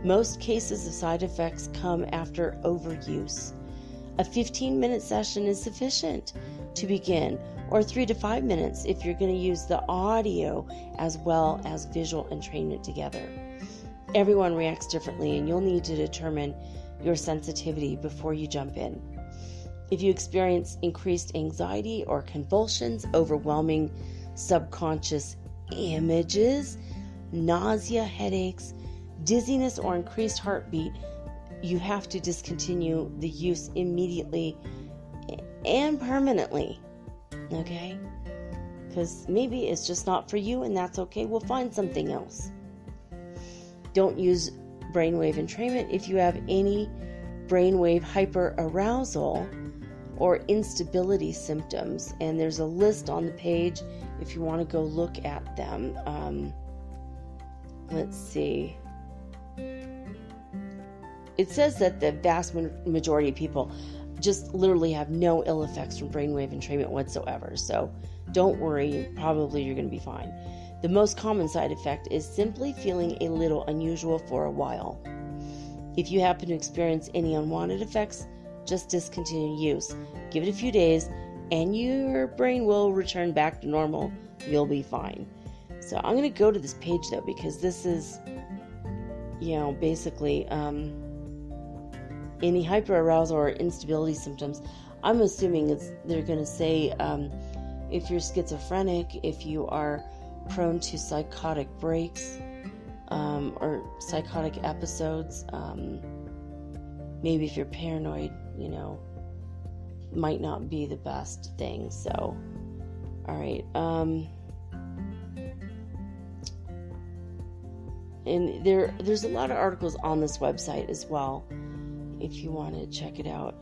Most cases of side effects come after overuse. A 15-minute session is sufficient to begin, or 3 to 5 minutes if you're going to use the audio as well as visual entrainment together. Everyone reacts differently, and you'll need to determine your sensitivity before you jump in. If you experience increased anxiety or convulsions, overwhelming subconscious images, nausea, headaches, dizziness, or increased heartbeat, you have to discontinue the use immediately and permanently. Okay? Because maybe it's just not for you, and that's okay. We'll find something else. Don't use brainwave entrainment if you have any brainwave hyperarousal or instability symptoms. And there's a list on the page if you want to go look at them. Let's see. It says that the vast majority of people just literally have no ill effects from brainwave entrainment whatsoever. So don't worry, probably you're going to be fine. The most common side effect is simply feeling a little unusual for a while. If you happen to experience any unwanted effects, just discontinue use. Give it a few days and your brain will return back to normal. You'll be fine. So I'm going to go to this page though, because this is, basically any hyperarousal or instability symptoms. I'm assuming they're going to say if you're schizophrenic, if you are prone to psychotic breaks or psychotic episodes, maybe if you're paranoid, might not be the best thing. So, all right. And there's a lot of articles on this website as well, if you want to check it out.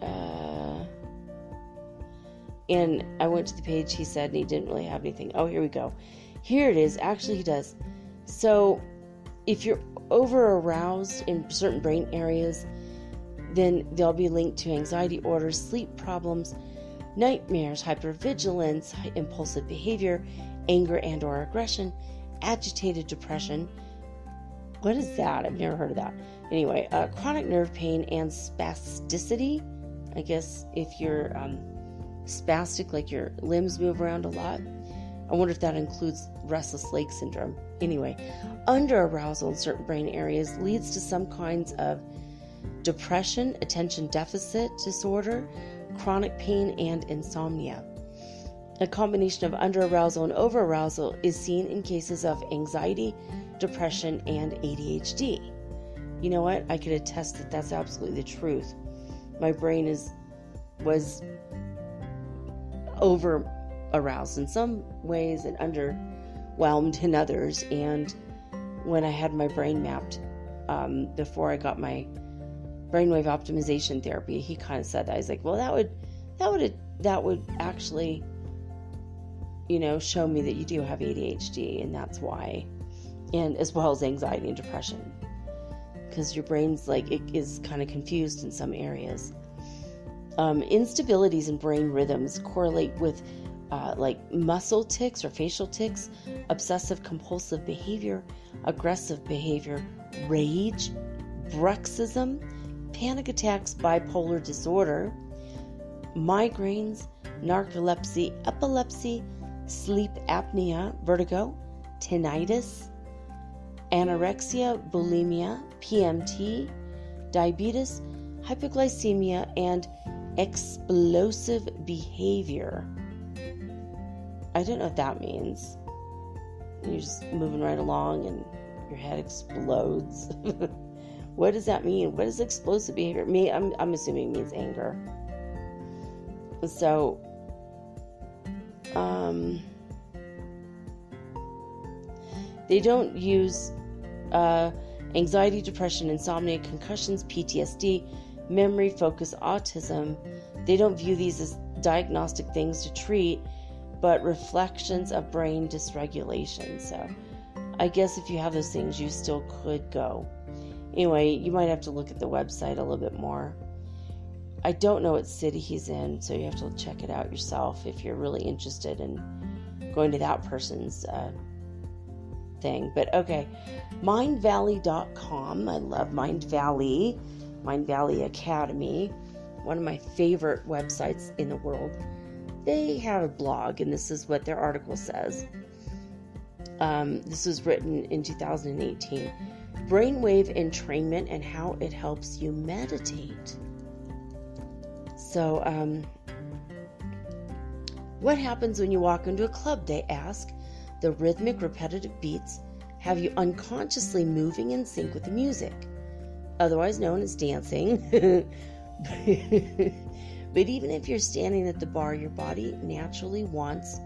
And I went to the page he said, and he didn't really have anything. Oh, here we go. Here it is. Actually, he does. So if you're over-aroused in certain brain areas, then they'll be linked to anxiety orders, sleep problems, nightmares, hypervigilance, impulsive behavior, anger and or aggression, agitated depression. What is that? I've never heard of that. Anyway, chronic nerve pain and spasticity. I guess if you're spastic, like your limbs move around a lot. I wonder if that includes restless leg syndrome. Anyway, under-arousal in certain brain areas leads to some kinds of depression, attention deficit disorder, chronic pain, and insomnia. A combination of under-arousal and over-arousal is seen in cases of anxiety, depression, and ADHD. You know what? I could attest that that's absolutely the truth. My brain was over-aroused in some ways and underwhelmed in others. And when I had my brain mapped, before I got my brainwave optimization therapy, he kind of said that. He's like, well, that would actually, show me that you do have ADHD, and that's why, and as well as anxiety and depression, because your brain's it is kind of confused in some areas. Instabilities in brain rhythms correlate with muscle tics or facial tics, obsessive compulsive behavior, aggressive behavior, rage, bruxism, panic attacks, bipolar disorder, migraines, narcolepsy, epilepsy, sleep apnea, vertigo, tinnitus, anorexia, bulimia, PMT, diabetes, hypoglycemia, and explosive behavior. I don't know what that means. You're just moving right along and your head explodes. What does that mean? What does explosive behavior mean? I'm assuming it means anger. So, they don't use anxiety, depression, insomnia, concussions, PTSD, memory, focus, autism. They don't view these as diagnostic things to treat, but reflections of brain dysregulation. So I guess if you have those things, you still could go. Anyway, you might have to look at the website a little bit more. I don't know what city he's in, so you have to check it out yourself if you're really interested in going to that person's thing. But okay, mindvalley.com. I love Mind Valley Academy, one of my favorite websites in the world. They have a blog, and this is what their article says. This was written in 2018. Brainwave Entrainment and how it helps you meditate. So, what happens when you walk into a club, they ask. The rhythmic, repetitive beats have you unconsciously moving in sync with the music, otherwise known as dancing. But even if you're standing at the bar, your body naturally wants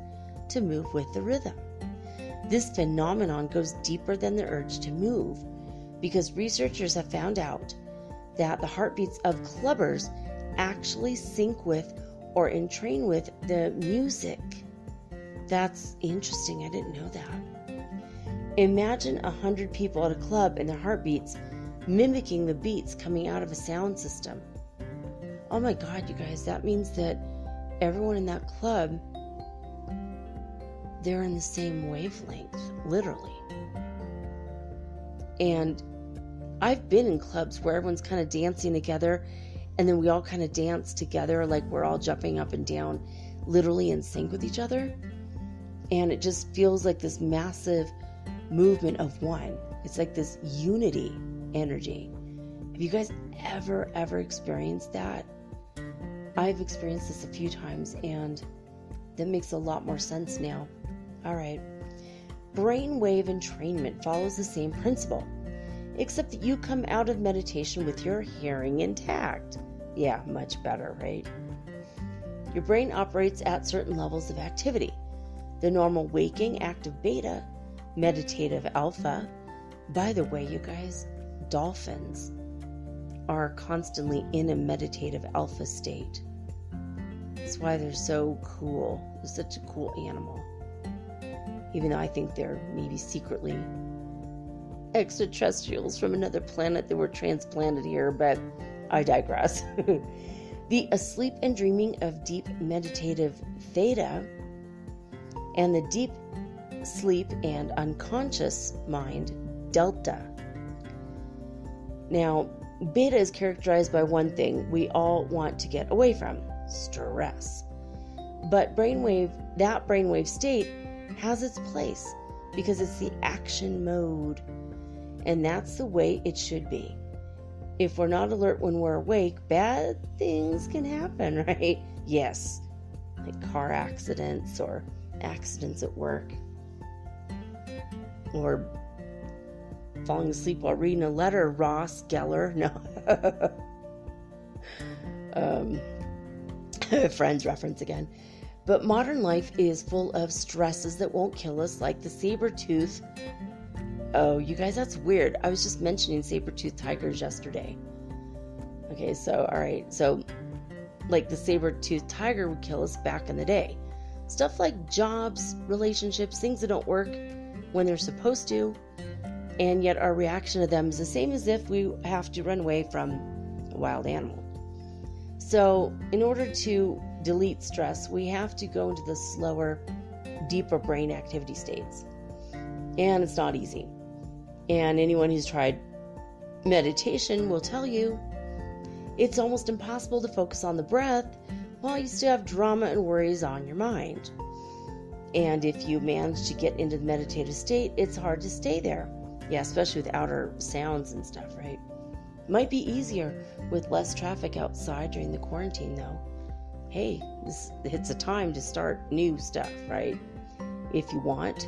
to move with the rhythm. This phenomenon goes deeper than the urge to move, because researchers have found out that the heartbeats of clubbers actually sync with or entrain with the music. That's interesting. I didn't know that. Imagine 100 people at a club and their heartbeats mimicking the beats coming out of a sound system. Oh my God, you guys, that means that everyone in that club, they're in the same wavelength, literally. And I've been in clubs where everyone's kind of dancing together, and then we all kind of dance together, like we're all jumping up and down, literally in sync with each other. And it just feels like this massive movement of one. It's like this unity energy. Have you guys ever experienced that? I've experienced this a few times, and that makes a lot more sense now. All right. Brainwave entrainment follows the same principle, except that you come out of meditation with your hearing intact. Yeah, much better, right? Your brain operates at certain levels of activity. The normal waking active beta, meditative alpha. By the way, you guys, dolphins are constantly in a meditative alpha state. That's why they're so cool. They're such a cool animal. Even though I think they're maybe secretly extraterrestrials from another planet that were transplanted here, but I digress. The asleep and dreaming of deep meditative theta and the deep sleep and unconscious mind delta. Now, beta is characterized by one thing we all want to get away from: stress. But that brainwave state has its place because it's the action mode, and that's the way it should be. If we're not alert when we're awake, bad things can happen, right? Yes, like car accidents or accidents at work, or falling asleep while reading a letter. Ross Geller, no. Friends reference again. But modern life is full of stresses that won't kill us, like the saber-tooth. Oh, you guys, that's weird. I was just mentioning saber-tooth tigers yesterday. Okay, so, all right. So, like the saber-toothed tiger would kill us back in the day. Stuff like jobs, relationships, things that don't work when they're supposed to, and yet our reaction to them is the same as if we have to run away from a wild animal. So in order to delete stress, we have to go into the slower, deeper brain activity states. And it's not easy. And anyone who's tried meditation will tell you it's almost impossible to focus on the breath while you still have drama and worries on your mind. And if you manage to get into the meditative state, it's hard to stay there. Yeah, especially with outer sounds and stuff, right? Might be easier with less traffic outside during the quarantine, though. Hey, it's a time to start new stuff, right? If you want.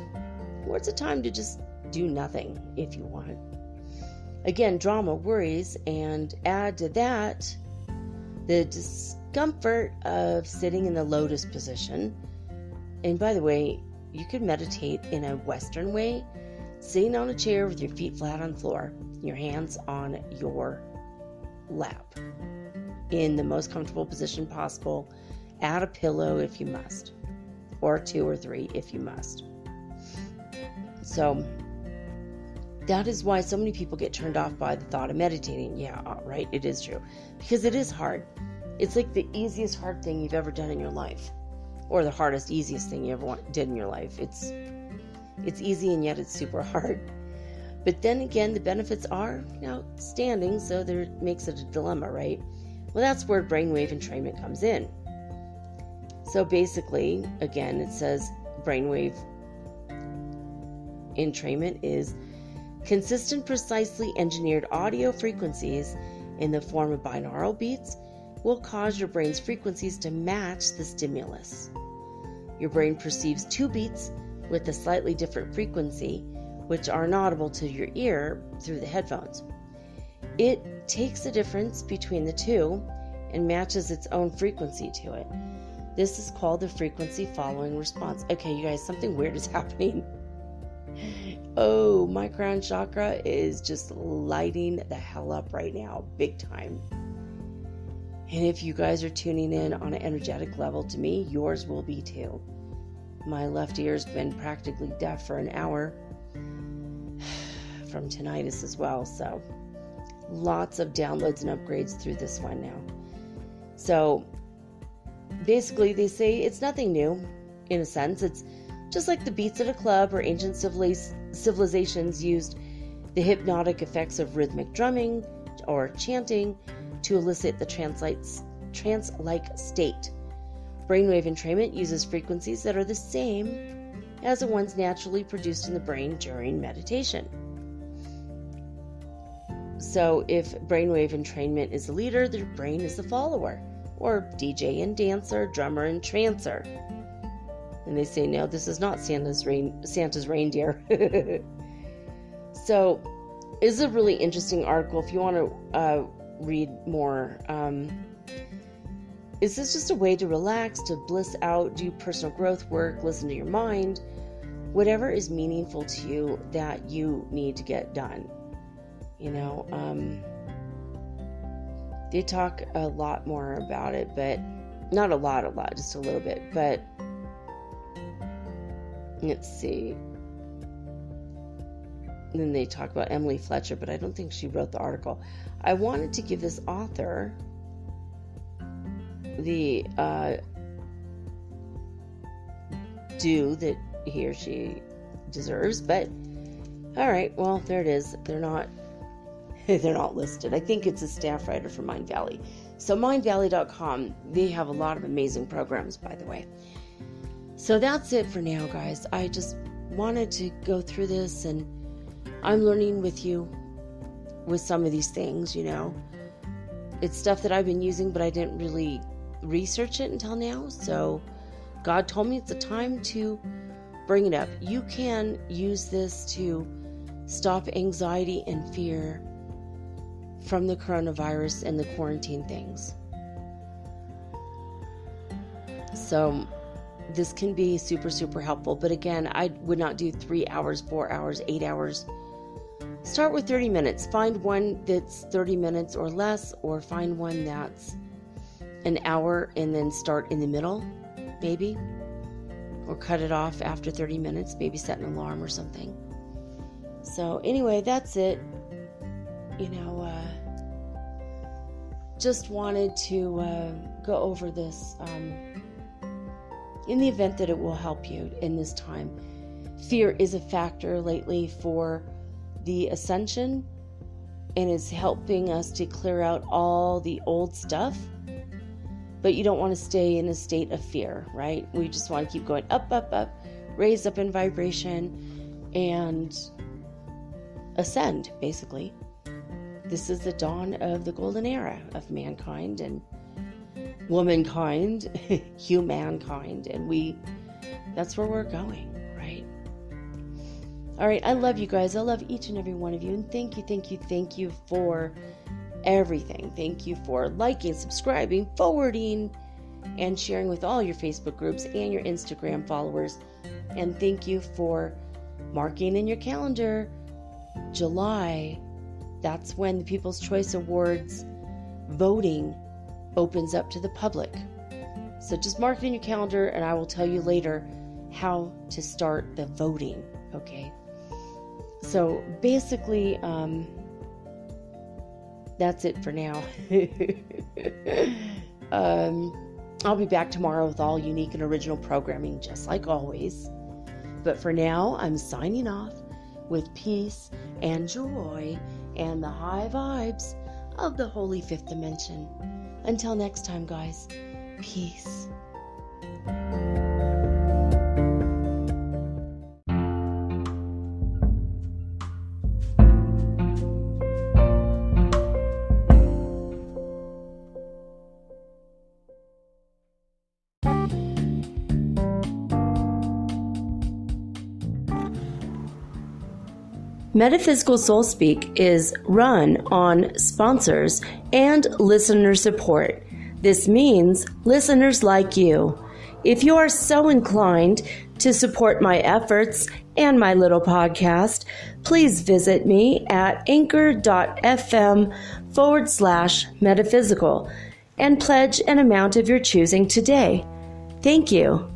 Or it's a time to just do nothing if you want. Again, drama, worries, and add to that the discomfort of sitting in the lotus position. And by the way, you could meditate in a Western way, sitting on a chair with your feet flat on the floor, your hands on your lap, in the most comfortable position possible. Add a pillow if you must, or 2 or 3 if you must. So that is why so many people get turned off by the thought of meditating. Yeah, right, it is true. Because it is hard. It's like the easiest hard thing you've ever done in your life. Or the hardest, easiest thing you ever did in your life. It's easy and yet it's super hard. But then again, the benefits are outstanding, so there makes it a dilemma, right? Well, that's where brainwave entrainment comes in. So basically, again, it says brainwave entrainment is consistent, precisely engineered audio frequencies in the form of binaural beats will cause your brain's frequencies to match the stimulus. Your brain perceives 2 beats with a slightly different frequency, which are inaudible to your ear through the headphones. It takes the difference between the 2 and matches its own frequency to it. This is called the frequency following response. Okay, you guys, something weird is happening. Oh, my crown chakra is just lighting the hell up right now, big time. And if you guys are tuning in on an energetic level to me, yours will be too. My left ear's been practically deaf for an hour from tinnitus as well, so lots of downloads and upgrades through this one now. So basically they say it's nothing new in a sense. It's just like the beats at a club or ancient civilizations used the hypnotic effects of rhythmic drumming or chanting to elicit the trance-like state. Brainwave entrainment uses frequencies that are the same as the ones naturally produced in the brain during meditation. So if brainwave entrainment is the leader, the brain is the follower, or DJ and dancer, drummer and trancer. And they say, no, this is not Santa's reindeer. So this is a really interesting article. If you want to read more, this is just a way to relax, to bliss out, do personal growth work, listen to your mind, whatever is meaningful to you that you need to get done. They talk a lot more about it, but not a lot, just a little bit. But let's see. And then they talk about Emily Fletcher, but I don't think she wrote the article. I wanted to give this author the due that he or she deserves, but all right, well, there it is. They're not listed. I think it's a staff writer for Mind Valley. So mindvalley.com, they have a lot of amazing programs, by the way. So that's it for now, guys. I just wanted to go through this, and I'm learning with you with some of these things, It's stuff that I've been using, but I didn't really research it until now. So God told me it's a time to bring it up. You can use this to stop anxiety and fear from the coronavirus and the quarantine things. So this can be super, super helpful. But again, I would not do 3 hours, 4 hours, 8 hours. Start with 30 minutes. Find one that's 30 minutes or less, or find one that's an hour and then start in the middle, maybe. Or cut it off after 30 minutes, maybe set an alarm or something. So anyway, that's it. Just wanted to go over this in the event that it will help you in this time. Fear is a factor lately for the ascension and is helping us to clear out all the old stuff. But you don't want to stay in a state of fear, right? We just want to keep going up, up, up, raise up in vibration, and ascend, basically. This is the dawn of the golden era of mankind and womankind, humankind, and that's where we're going, right? All right, I love you guys. I love each and every one of you, and thank you for everything. Thank you for liking, subscribing, forwarding, and sharing with all your Facebook groups and your Instagram followers. And thank you for marking in your calendar July. That's when the People's Choice Awards voting opens up to the public. So just mark it in your calendar, and I will tell you later how to start the voting, okay? So basically, that's it for now. I'll be back tomorrow with all unique and original programming, just like always. But for now, I'm signing off with peace and joy and the high vibes of the Holy Fifth Dimension. Until next time, guys, peace. Metaphysical Soul Speak is run on sponsors and listener support. This means listeners like you. If you are so inclined to support my efforts and my little podcast, please visit me at anchor.fm/metaphysical and pledge an amount of your choosing today. Thank you.